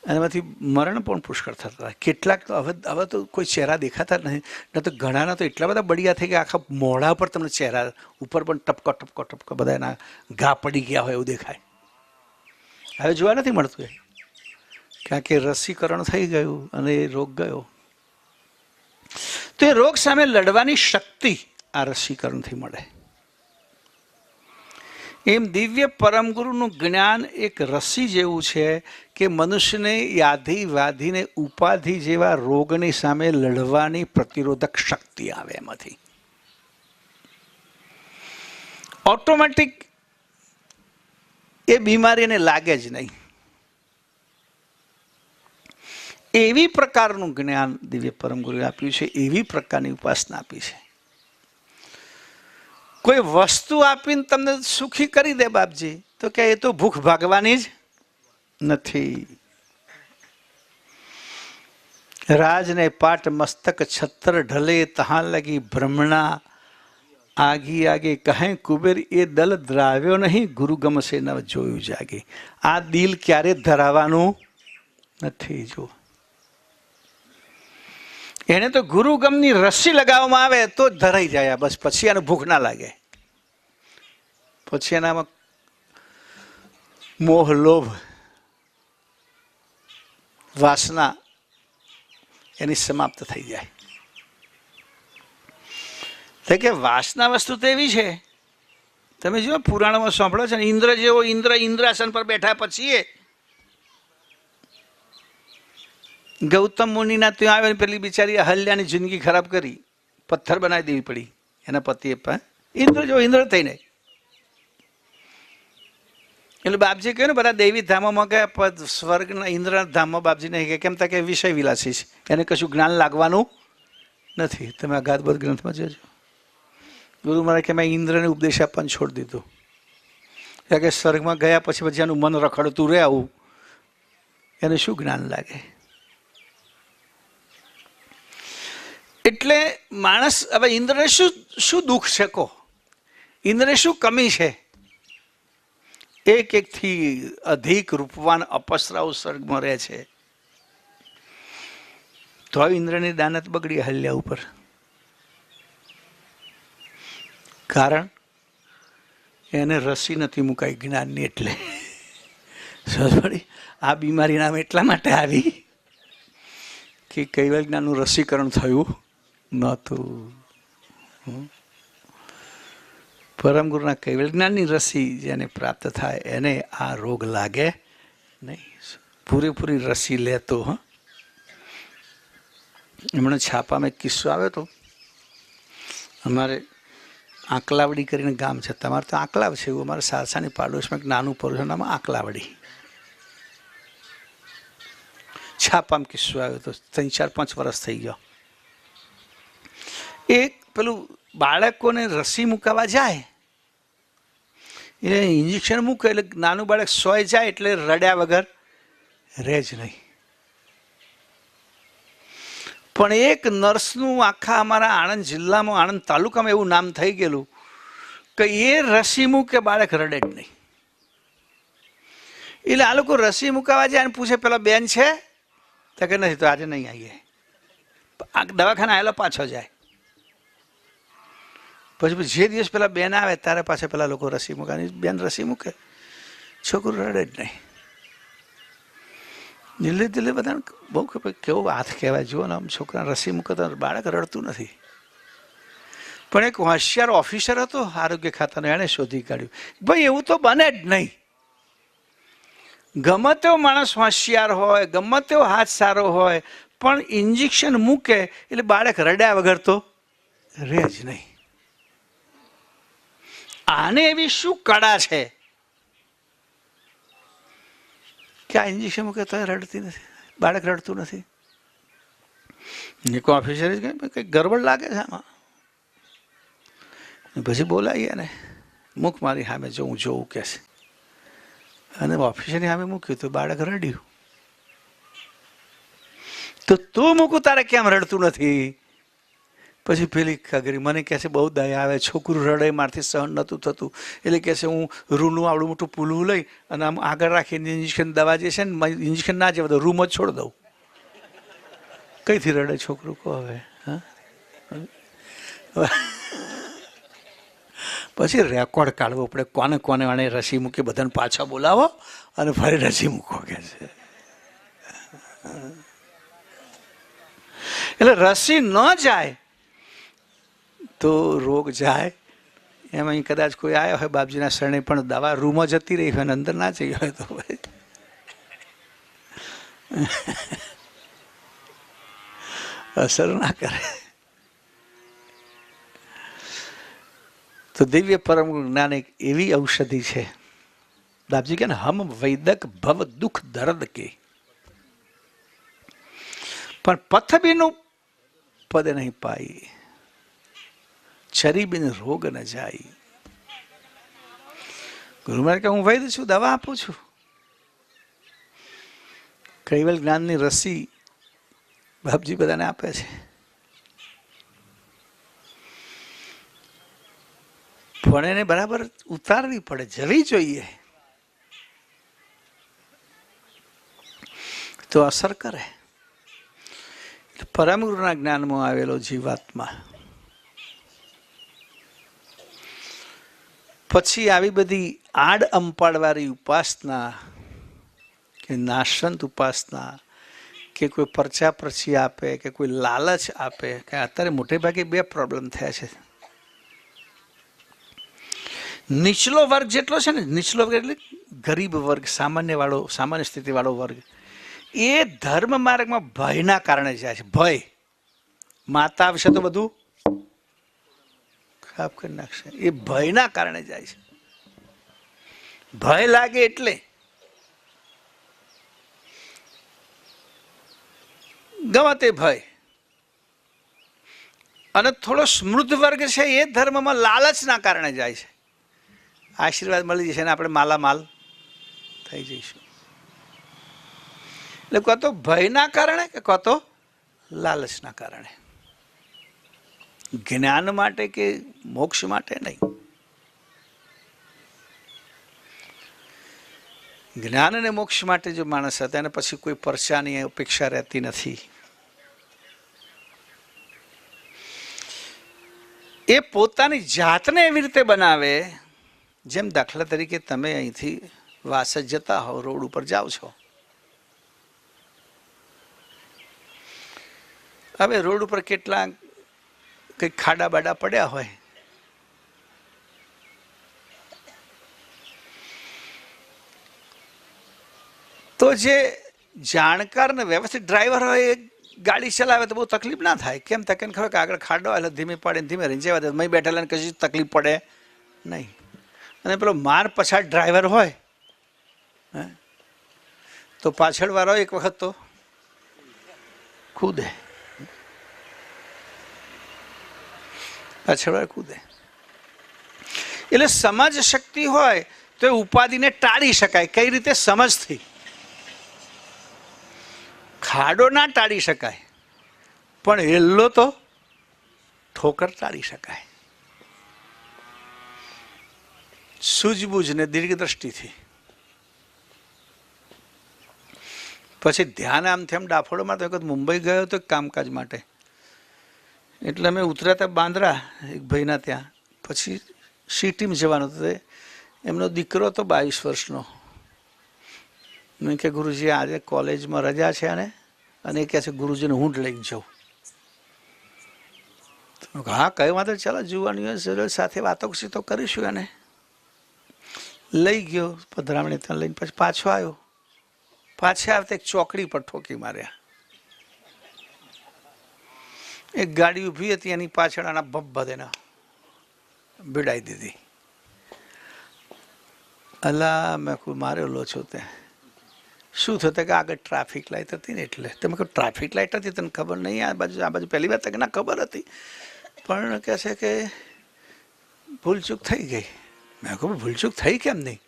એનામાંથી મરણ પણ પુષ્કળ થતા હતા. કેટલાક તો હવે તો કોઈ ચહેરા દેખાતા જ નહીં. ન તો ઘણાના તો એટલા બધા બળિયા થઈ ગયા આખા મોઢા પર તમને ચહેરા ઉપર પણ ટપકો ટપકો ટપકો બધા એના ઘા પડી ગયા હોય એવું દેખાય. હવે જોવા નથી મળતું એ, કારણ કે રસીકરણ થઈ ગયું અને એ રોગ ગયો. તો એ રોગ સામે લડવાની શક્તિ આ રસીકરણથી મળે. એમ દિવ્ય પરમ ગુરુનું જ્ઞાન એક રસી જેવું છે કે મનુષ્યને યાધિ વ્યાધિને ઉપાધિ જેવા રોગની સામે લડવાની પ્રતિરોધક શક્તિ આવે એમાંથી. ઓટોમેટિક એ બીમારી એને લાગે જ નહીં. એવી પ્રકારનું જ્ઞાન દિવ્ય પરમ ગુરુએ આપ્યું છે, એવી પ્રકારની ઉપાસના આપી છે. કોઈ વસ્તુ આપીને તમને સુખી કરી દે બાપજી તો કે એ તો ભૂખ ભાગવાની જ નથી. રાજને પાટ મસ્તક છત્ર ઢલે તહાં લગી ભ્રમણા આગી આગે કહે કુબેર એ દલ દ્રાવ્યો નહીં ગુરુ ગમશે ન જોયું જાગે. આ દિલ ક્યારે ધરાવવાનું નથી. જો એને તો ગુરુગમની રસી લગાવવામાં આવે તો જ ધરાઈ જાય બસ. પછી એને ભૂખ ના લાગે. પછી એનામાં મોહ લોભ વાસના એની સમાપ્ત થઈ જાય. તો કે વાસના વસ્તુ તો એવી છે, તમે જો પુરાણમાં સાંભળો છો ને, ઇન્દ્ર જેવો ઇન્દ્રાસન પર બેઠા પછી ગૌતમ મુનિના ત્યાં આવે પેલી બિચારી અહલ્યાની જિંદગી ખરાબ કરી, પથ્થર બનાવી દેવી પડી એના પતિએ. ઇન્દ્ર જો ઇન્દ્ર થઈને એટલે બાપજી કહ્યું ને બધા દેવી ધામોમાં ગયા, સ્વર્ગના ઇન્દ્રના ધામમાં બાપજી નહીં ગયા. કેમ તા કે વિષય વિલાસી છે, એને કશું જ્ઞાન લાગવાનું નથી. તમે અગાધબદ્ધ ગ્રંથમાં જોજો. ગુરુ મહારાજ કે મેં ઇન્દ્રને ઉપદેશ આપવાનું છોડી દીધું, કારણ કે સ્વર્ગમાં ગયા પછી એનું મન રખડતું રહે, આવું એને શું જ્ઞાન લાગે. એટલે માણસ હવે ઇન્દ્રને શું દુઃખ છે કહો, ઇન્દ્રને શું કમી છે? એકથી અધિક રૂપવાન અપસરાઓ સ્વર્ગમાં રહે છે, તો ઇન્દ્રની દાનત બગડી અહલ્યા ઉપર. કારણ એને રસી નથી મુકાઈ જ્ઞાનની. એટલે આ બીમારી નામ એટલા માટે આવી કે કૈવલ્ય જ્ઞાનનું રસીકરણ થયું નહોતું. પરમ ગુરુના કૈવલ્ય જ્ઞાનની રસી જેને પ્રાપ્ત થાય એને આ રોગ લાગે નહીં. પૂરેપૂરી રસી લેતો. હમણાં છાપામાં એક કિસ્સો આવ્યો હતો. અમારે આંકલાવડી કરીને ગામ છે, તમારે તો આંકલાવ છે એવું. અમારે સારસાની પાડોશમાં એક નાનું પરું નામ આંકલાવડી. છાપામાં કિસ્સો આવ્યો હતો, 3-4-5 વર્ષ થઈ ગયો. એક પેલું બાળકોને રસી મુકાવા જાય, એ ઇન્જેક્શન મૂકે એટલે નાનું બાળક સોય જાય એટલે રડ્યા વગર રહે જ નહીં. પણ એક નર્સનું આખા અમારા આણંદ જિલ્લામાં, આણંદ તાલુકામાં એવું નામ થઈ ગયેલું કે એ રસી મૂકે બાળક રડે જ નહીં. એટલે આ લોકો રસી મુકાવા જાય અને પૂછે પેલા બેન છે તો કે નથી, તો આજે નહીં આવીએ. આ દવાખાના આવેલો પાછો જાય. પછી જે દિવસ પેલા બેન આવે ત્યારે પાછા પેલા લોકો રસી મૂકવાની. બેન રસી મૂકે, છોકરું રડે જ નહીં. દિલ્હી દિલ્હી બધાને બહુ કેવો હાથ કહેવાય. જુઓ ને આમ છોકરાને રસી મૂકે તો બાળક રડતું નથી. પણ એક હોશિયાર ઓફિસર હતો આરોગ્ય ખાતાનો, એણે શોધી કાઢ્યું ભાઈ એવું તો બને જ નહીં. ગમે તેવો માણસ હોશિયાર હોય, ગમે તેવો હાથ સારો હોય, પણ ઇન્જેક્શન મૂકે એટલે બાળક રડ્યા વગર તો રહે જ નહીં. આને એવી શું કળા છે કે આ ઇન્જેક્શન મૂકે તો રડતી નથી, બાળક રડતું નથી. નિકો ઓફિસર જ કંઈક ગરબડ લાગે છે આમાં. પછી બોલાવીએ ને, મૂક મારી સામે જો હું જોઉં કે છે. અને ઓફિસરની સામે મૂક્યું તો બાળક રડ્યું. તો તું મૂકું તારે કેમ રડતું નથી? પછી પેલી ખગરી મને કહે છે બહુ દયા આવે, છોકરું રડે મારથી સહન નહોતું થતું, એટલે કહે છે હું રૂનું આવડું મોટું પુલવું લઈ અને આમ આગળ રાખીને ઇન્જેક્શન દવા જે છે ને ઇન્જેક્શન ના જવા દઉં, રૂમ જ છોડી દઉં. કઈથી રડે છોકરું કહો હવે? હા, પછી રેકોર્ડ કાઢવો પડે, કોને કોને આણે રસી મૂકી બધાને પાછા બોલાવો અને ફરી રસી મૂકો કે છે. એટલે રસી ન જાય તો રોગ જાય. એમાં કદાચ કોઈ આવ્યો હોય બાપજીના શરણે પણ દવા રૂમમાં જતી રહી હોય અને અંદર ના જઈ હોય તો અસર ના કરે. તો દિવ્ય પરમ જ્ઞાન એક એવી ઔષધિ છે. બાપજી કે હમ વૈદક ભવ દુઃખ દર્દ કે, પણ પથ બીનું પદ નહીં પાઈ, છરી બિન રોગ ન જાય. ગુરુ મહારાજ કે હું વૈદ છું, દવા આપું છું. કૈવલ જ્ઞાનની રસી બાપજી બધાને આપે છે. પણ એને બરાબર ઉતારવી પડે, જવી જોઈએ તો અસર કરે. પરમ ગુરુના જ્ઞાનમાં આવેલો જીવાત્મા પછી આવી બધી આડ અંપાડવાળી ઉપાસના કે નાશવંત ઉપાસના કે કોઈ પરચા પરચી આપે કે કોઈ લાલચ આપે, કે અત્યારે મોટે ભાગે બે પ્રોબ્લેમ થયા છે. નીચલો વર્ગ જેટલો છે ને, નીચલો વર્ગ એટલે ગરીબ વર્ગ, સામાન્ય સ્થિતિવાળો વર્ગ, એ ધર્મ માર્ગમાં ભયના કારણે જાય છે. ભય, માતા આવશે તો બધું ખરાબ કરી નાખશે, એ ભયના કારણે જાય છે. ભય લાગે એટલે ગમે તે ભય. અને થોડો સ્મૃદ્ધ વર્ગ છે એ ધર્મમાં લાલચના કારણે જાય છે. આશીર્વાદ મળી જશે ને આપણે માલામાલ થઈ જઈશું. એટલે કાં તો ભયના કારણે કે કાં તો લાલચના કારણે, જ્ઞાન માટે કે મોક્ષ માટે નહીં. જ્ઞાન અને મોક્ષ માટે જો માણસ હતા એને પછી કોઈ પરચાની અપેક્ષા રહેતી નથી. એ પોતાની જાતને એવી રીતે બનાવે, જેમ દાખલા તરીકે તમે અહીંથી વાસદ જતા હો, રોડ ઉપર જાઓ છો. હવે રોડ ઉપર કેટલા કંઈક ખાડા બાડા પડ્યા હોય, તો જે જાણકાર ને વ્યવસ્થિત ડ્રાઈવર હોય એ ગાડી ચલાવે તો બહુ તકલીફ ના થાય. કેમ તકે ખબર કે આગળ ખાડો એટલે ધીમે પડે, ધીમે રહી જવા દે, મય બેઠેલા ને કશી તકલીફ પડે નહીં. અને પેલો માર પછાડ ડ્રાઈવર હોય તો પાછળ વાળો એક વખત તો કૂદે, પાછળ વાળો કૂદે. એટલે સમજ શક્તિ હોય તો એ ઉપાધિને ટાળી શકાય. કઈ રીતે? સમજથી. ખાડો ના ટાળી શકાય, પણ હેલ્લો તો ઠોકર ટાળી શકાય. સૂઝબૂઝ ને દીર્ઘદ્રષ્ટિથી. પછી ધ્યાન આમ તેમ ડાફોડોમાં તો વખત મુંબઈ ગયો હતો કામકાજ માટે, એટલે અમે ઉતર્યા હતા બાંદ્રા એક ભાઈના ત્યાં. પછી સિટીમાં જવાનું હતું. એમનો દીકરો હતો 22 વર્ષનો. મેં કે ગુરુજી આજે કોલેજમાં રજા છે અને એ કહે છે ગુરુજીને હું જ લઈને જાઉં. હા કઈ વાંધો ચાલો જુવાની સાથે વાતો તો કરીશું. એને લઈ ગયો પધરામણી ત્યાં લઈને પછી પાછો આવ્યો. પાછા આવતા એક ચોકડી પર ઠોકી માર્યા. એક ગાડી ઊભી હતી એની પાછળ આના ભબ બધેને ભીડાઈ દીધી. અલા મેં કોઈ મારેલો છો તે શું થયું કે આગળ ટ્રાફિક લાઇટ હતી ને એટલે. તમે કહો ટ્રાફિક લાઇટ હતી તને ખબર નહીં? આ બાજુ પહેલી વાર તક ના ખબર હતી પણ કહે છે કે ભૂલચૂક થઈ ગઈ. મેં કહું ભૂલચૂક થઈ કેમ નહીં?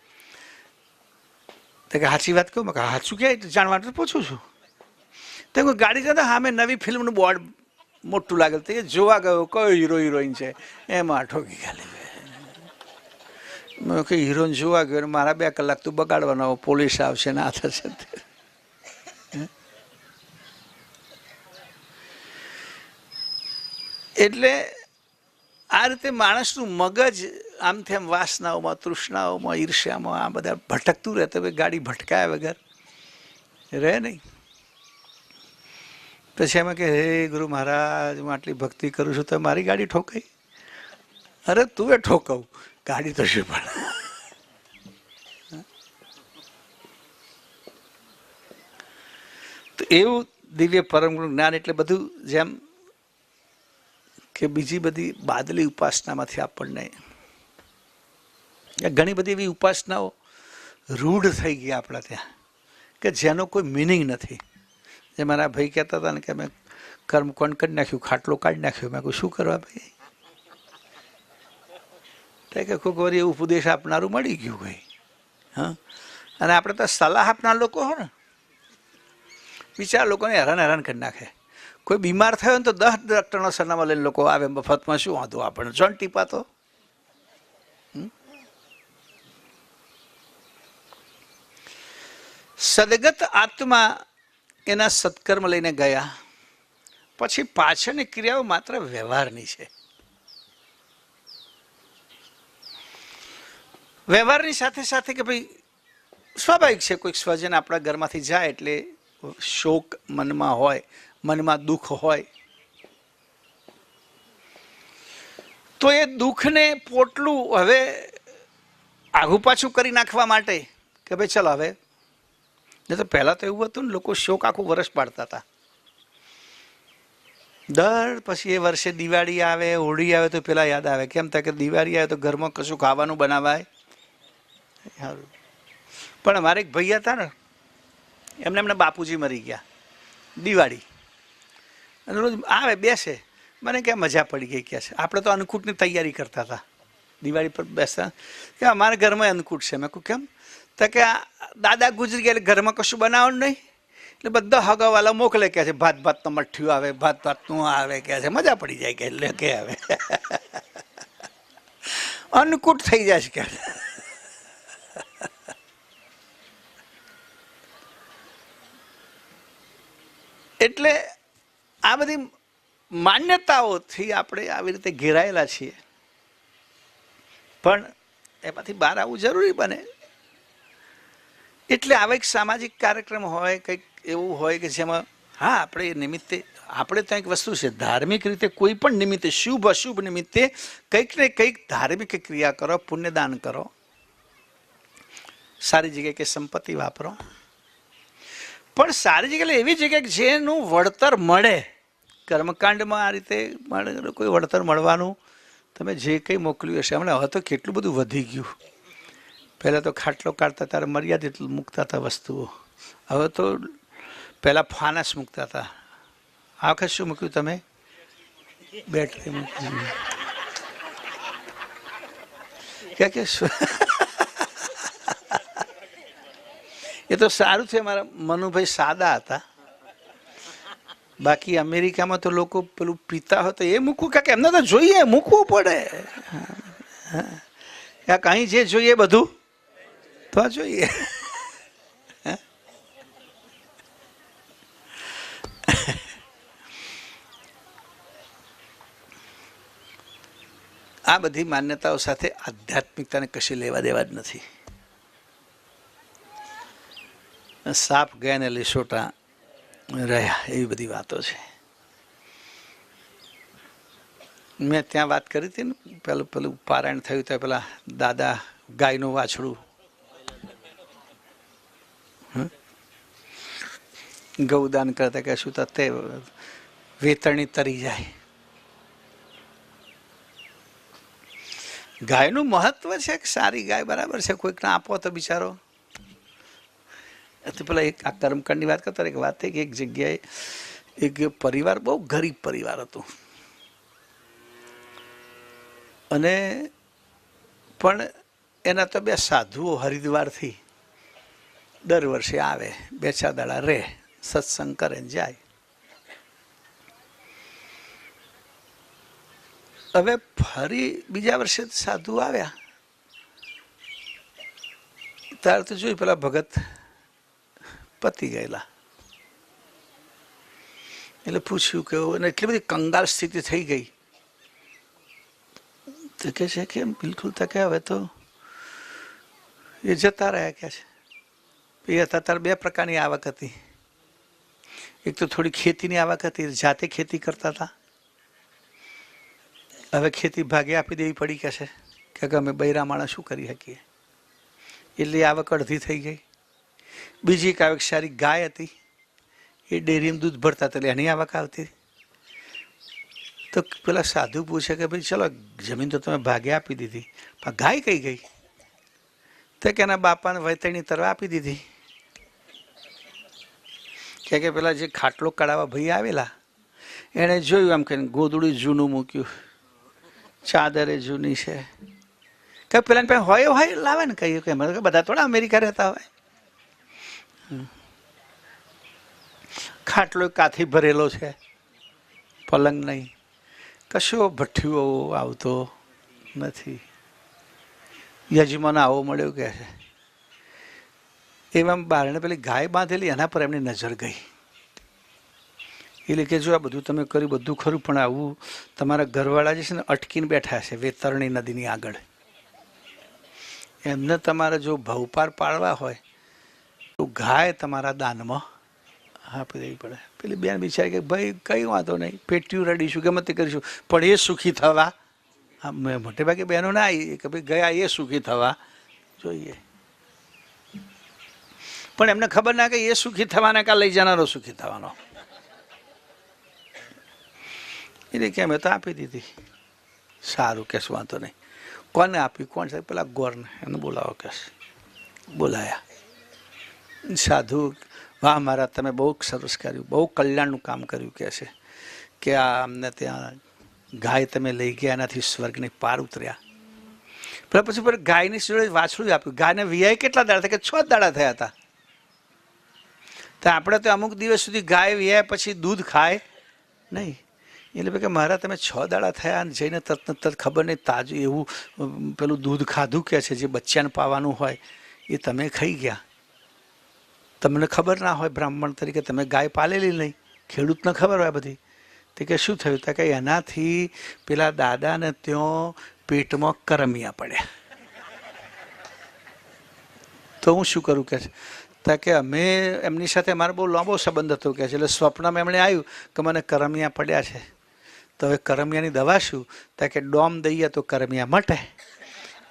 તો કે સાચી વાત કહું. મેં કહું સાચું ક્યાં જાણવા માટે પૂછું છું. તો કોઈ ગાડી જતા હા મેં નવી ફિલ્મનું બોર્ડ મોટું લાગેલ તો એ જોવા ગયો કયો હીરો હિરોઈન છે એમાં ઠોકી ખાલી. મેં કે હિરોઈન જોવા ગયો મારા 2 કલાક તું બગાડવાનો પોલીસ આવશે ને આ થશે. એટલે આ રીતે માણસનું મગજ આમથી આમ વાસનાઓમાં તૃષ્ણાઓમાં ઈર્ષ્યામાં આ બધા ભટકતું રહે. તો ગાડી ભટકાયા વગર રહે નહીં. પછી એમાં કે હે ગુરુ મહારાજ હું આટલી ભક્તિ કરું છું તો મારી ગાડી ઠોકાઈ? અરે તું એ ઠોકવ ગાડી તો શું પણ. તો એવું દિવ્ય પરમ જ્ઞાન એટલે બધું જેમ કે બીજી બધી બાદલી ઉપાસનામાંથી આપણને ઘણી બધી એવી ઉપાસનાઓ રૂઢ થઈ ગઈ આપણા ત્યાં કે જેનો કોઈ મિનિંગ નથી. જે મારા ભાઈ કહેતા હતા ને કે મેં કર્મ કોણ કરી નાખ્યું, ખાટલો કાઢી નાખ્યો. મેં કહું શું કરવા ભાઈ? તો કે કોઈક વાર એવું ઉપદેશ આપનારું મળી ગયું ભાઈ. હા અને આપણે તો સલાહ આપનાર લોકો હો ને બિચારા લોકોને હેરાન કરી નાખે. કોઈ બીમાર થયો ને તો 10 ડૉક્ટરનો સરનામા લઈને લોકો આવે મફતમાં. શું વાંધો આપણને? જોન ટીપા તો સદગત આત્મા એના સત્કર્મ લઈને ગયા પછી પાછળની ક્રિયાઓ માત્ર વ્યવહારની છે. વ્યવહારની સાથે સાથે કે ભાઈ સ્વાભાવિક છે કોઈક સ્વજન આપણા ઘરમાંથી જાય એટલે શોક મનમાં હોય, મનમાં દુઃખ હોય. તો એ દુઃખને પોટલું હવે આઘું પાછું કરી નાખવા માટે કે ભાઈ ચાલો હવે. નહીં તો પહેલાં તો એવું હતું ને લોકો શોક આખું વર્ષ પાડતા હતા. દર પછી એ વર્ષે દિવાળી આવે હોળી આવે તો પેલા યાદ આવે કેમ થાય કે દિવાળી આવે તો ઘરમાં કશું ખાવાનું બનાવાય. સારું પણ અમારે એક ભાઈ હતા ને એમને બાપુજી મરી ગયા દિવાળી અને રોજ આવે બેસે. મને ક્યાં મજા પડી ગઈ કહે છે આપણે તો અન્નકૂટની તૈયારી કરતા હતા દિવાળી પર બેસતા કે અમારા ઘરમાં અન્નકૂટ છે. મેં કહું કેમ? તો કે દાદા ગુજરી ગયા એટલે ઘરમાં કશું બનાવવાનું નહીં એટલે બધા હગાવાલા મોકલે કહે છે ભાતનું મઠ્ઠિયું આવે, ભાતનું આવે કહે છે. મજા પડી જાય કે એટલે કે આવે અન્નકૂટ થઈ જાય છે કે. એટલે આ બધી માન્યતાઓથી આપણે આવી રીતે ઘેરાયેલા છીએ પણ એમાંથી બહાર આવવું જરૂરી બને. એટલે આવા એક સામાજિક કાર્યક્રમ હોય કંઈક એવું હોય કે જેમાં હા આપણે નિમિત્તે આપણે ત્યાં એક વસ્તુ છે ધાર્મિક રીતે કોઈ પણ નિમિત્તે શુભ અશુભ નિમિત્તે કંઈક ને કંઈક ધાર્મિક ક્રિયા કરો, પુણ્યદાન કરો, સારી જગ્યાએ કે સંપત્તિ વાપરો. પણ સારી જગ્યાએ એવી જગ્યાએ જેનું વળતર મળે. કર્મકાંડમાં આ રીતે કોઈ વળતર મળવાનું તમે જે કંઈ મોકલ્યું હશે. હમણાં હવે તો કેટલું બધું વધી ગયું. પહેલાં તો ખાટલો કાઢતા ત્યારે મર્યાદિત મૂકતા હતા વસ્તુઓ. હવે તો પહેલાં ફાનસ મૂકતા હતા. આ વખત શું મૂક્યું તમે? બેટરી મૂકી. ક્યાં કે એ તો સારું છે મારા મનુભાઈ સાદા હતા. બાકી અમેરિકામાં તો લોકો પેલું પીતા હોય તો એ મૂકવું કે એમને તો જોઈએ મૂકવું પડે. અહીં જે જોઈએ બધું તો જોઈએ. આ બધી માન્યતાઓ સાથે આધ્યાત્મિકતાને કશી લેવા દેવા જ નથી. સાપ ગયા ને લીસોટા રહ્યા એવી બધી વાતો છે. મેં ત્યાં વાત કરી હતી ને પેલું પારાયણ થયું તો પેલા દાદા ગાયનું વાછડું ગૌદાન કરતા કે શું તે વેતરણી તરી જાય. ગાયનું મહત્વ છે કે સારી ગાય બરાબર છે, કોઈકને આપો તો બિચારો. પેલા એક આ કર્મકાંડની વાત કરતા એક વાત થઈ કે એક જગ્યાએ એક પરિવાર બહુ ગરીબ પરિવાર હતું અને પણ એના તો બે સાધુઓ હરિદ્વારથી દર વર્ષે આવે, 2-4 દાડા રહે, સત્સંગ કરે જાય. હવે ફરી બીજા વર્ષે સાધુ આવ્યા ત્યારે તો જોયું પેલા ભગત પતી ગયેલા. એટલે પૂછ્યું કે અને એટલી બધી કંગાળ સ્થિતિ થઈ ગઈ તો કે છે કે બિલકુલ તો કે હવે તો એ જતા રહ્યા કે છે. એ હતા ત્યારે 2 પ્રકારની આવક હતી. એક તો થોડી ખેતીની આવક હતી, જાતે ખેતી કરતા હતા. હવે ખેતી ભાગે આપી દેવી પડી કે છે કે અમે બૈરા માણસ શું કરી શકીએ, એટલે આવક અડધી થઈ ગઈ. બીજી એક આવક સારી ગાય હતી, એ ડેરીમાં દૂધ ભરતા હતા એટલે એની આવક આવતી. તો પેલા સાધુ પૂછે કે ભાઈ ચલો જમીન તો તમે ભાગે આપી દીધી, પણ ગાય કઈ ગઈ? તો કે એના બાપાને વૈતરણી તરવા આપી દીધી. કે પેલા જે ખાટલો કઢાવવા ભાઈ આવેલા એણે જોયું આમ કહીને ગોદડું જૂનું મૂક્યું, ચાદરે જૂની છે. કે પેલા પાસે હોય લાવે ને કહીએ કે બધા થોડા અમેરિકા રહેતા હોય. ખાટલો કાથી ભરેલો છે, પલંગ નહીં, કશો ભઠ્ઠીઓ આવતો નથી. યજમાન આવો મળ્યો કે છે. એમાં બારણે પેલી ગાય બાંધેલી એના પર એમની નજર ગઈ. એટલે કે જો આ બધું તમે કર્યું બધું ખરું, પણ આવું તમારા ઘરવાળા જે છે ને અટકીને બેઠા છે વેતરણી નદીની આગળ. એમને તમારે જો ભવપાર પાડવા હોય તો ગાય તમારા દાનમાં આપી દેવી પડે. પેલી બેન બિચારી કે ભાઈ કંઈ વાંધો નહીં, પેટ્યું રડીશું ગમે તે કરીશું, પણ એ સુખી થવા. હા, મોટે ભાગે બહેનો ના આવી કે ભાઈ ગયા એ સુખી થવા જોઈએ, પણ એમને ખબર ના કે એ સુખી થવાના કા લઈ જનારો સુખી થવાનો. એટલે કે અમે તો આપી દીધી. સારું કે શું વાંધો નહીં. કોને આપી? કોણ છે? પેલા ગોરને, એને બોલાવો કે. બોલાયા. સાધુ, વાહ મહારાજ તમે બહુ સરસ કર્યું, બહુ કલ્યાણનું કામ કર્યું કે છે કે આ અમને ત્યાં ગાય તમે લઈ ગયા, એનાથી સ્વર્ગની પાર ઉતર્યા. પેલા પછી ગાયની જોડે વાછડું આપ્યું. ગાયને વિયાય કેટલા દાડા થયા? કે 6 દાડા થયા હતા. તો આપણે તો અમુક દિવસ સુધી ગાય વિયાય પછી દૂધ ખાય નહીં. એટલે કે મારા તમે 6 દાડા થયા અને જઈને તરત ખબર નહીં તાજું એવું પેલું દૂધ ખાધું કે છે જે બચ્ચાને પાવાનું હોય એ તમે ખાઈ ગયા. તમને ખબર ના હોય બ્રાહ્મણ તરીકે, તમે ગાય પાલેલી નહીં, ખેડૂતને ખબર હોય બધી. તે કે શું થયું? તો કે એનાથી પેલા દાદાને ત્યાં પેટમાં કરમિયા પડ્યા. તો હું શું કરું કે છે? તો કે અમે એમની સાથે મારો બહુ લાંબો સંબંધ હતો કે છે. એટલે સ્વપ્નમાં એમણે આવ્યું કે મને કરમિયા પડ્યા છે, તો હવે કરમિયાની દવા શું? તો કે ડોમ દઈએ તો કરમિયા મટે.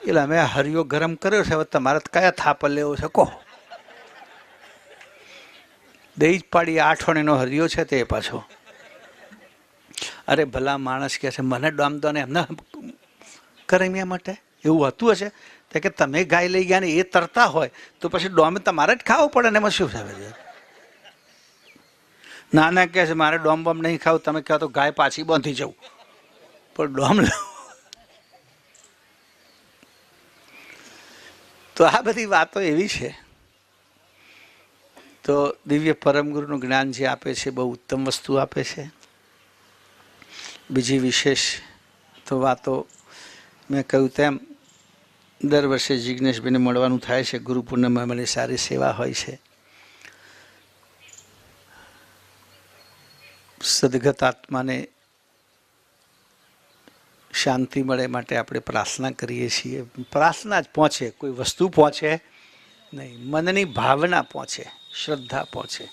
એટલે અમે હરિયો ગરમ કર્યો છે, હવે તમારે કયા થાપ લેવો છે કહો. દઈ જ પાડી 8 આણીનો હરિયો છે તે પાછો. અરે ભલા માણસ કે છે મને ડોમ દો ને એમને કરમિયા માટે એવું હતું હશે? તો કે તમે ગાય લઈ ગયા ને એ તરતા હોય તો પછી ડોમ તમારે જ ખાવું પડે ને એમાં શું થાય? ના કહે છે મારે ડોમ બોમ નહીં ખાવું, તમે કહો તો ગાય પાછી બાંધી જવું, પણ ડોમ તો આ બધી વાતો એવી છે. તો દિવ્ય પરમગુરુનું જ્ઞાન જે આપે છે બહુ ઉત્તમ વસ્તુ આપે છે. બીજી વિશેષ તો વાતો મેં કહ્યું તેમ દર વર્ષે જિજ્ઞેશભાઈને મળવાનું થાય છે. ગુરુ પૂર્ણિમા મને સારી સેવા હોય છે. સદગત આત્માને શાંતિ મળે માટે આપણે પ્રાર્થના કરીએ છીએ. પ્રાર્થના જ પહોંચે, કોઈ વસ્તુ પહોંચે નહીં. મનની ભાવના પહોંચે, શ્રદ્ધા પહોંચે.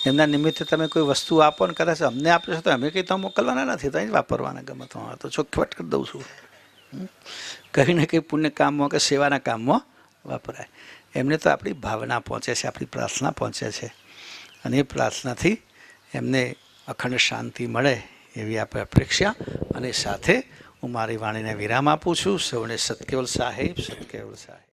એમના નિમિત્તે તમે કોઈ વસ્તુ આપો ને કદાચ અમને આપો છો તો અમે કંઈ તો મોકલવાના નથી, તો અહીં જ વાપરવાના. ગમે તો ચોખ્ખવટ કરી દઉં છું. કંઈ ને કંઈ પુણ્ય કામમાં કે સેવાના કામમાં વપરાય. એમને તો આપણી ભાવના પહોંચે છે, આપણી પ્રાર્થના પહોંચે છે, અને એ પ્રાર્થનાથી એમને અખંડ શાંતિ મળે એવી આપણે અપેક્ષા. અને સાથે હું મારી વાણીને વિરામ આપું છું. સૌને સતકેવલ સાહેબ, સતકેવલ સાહેબ.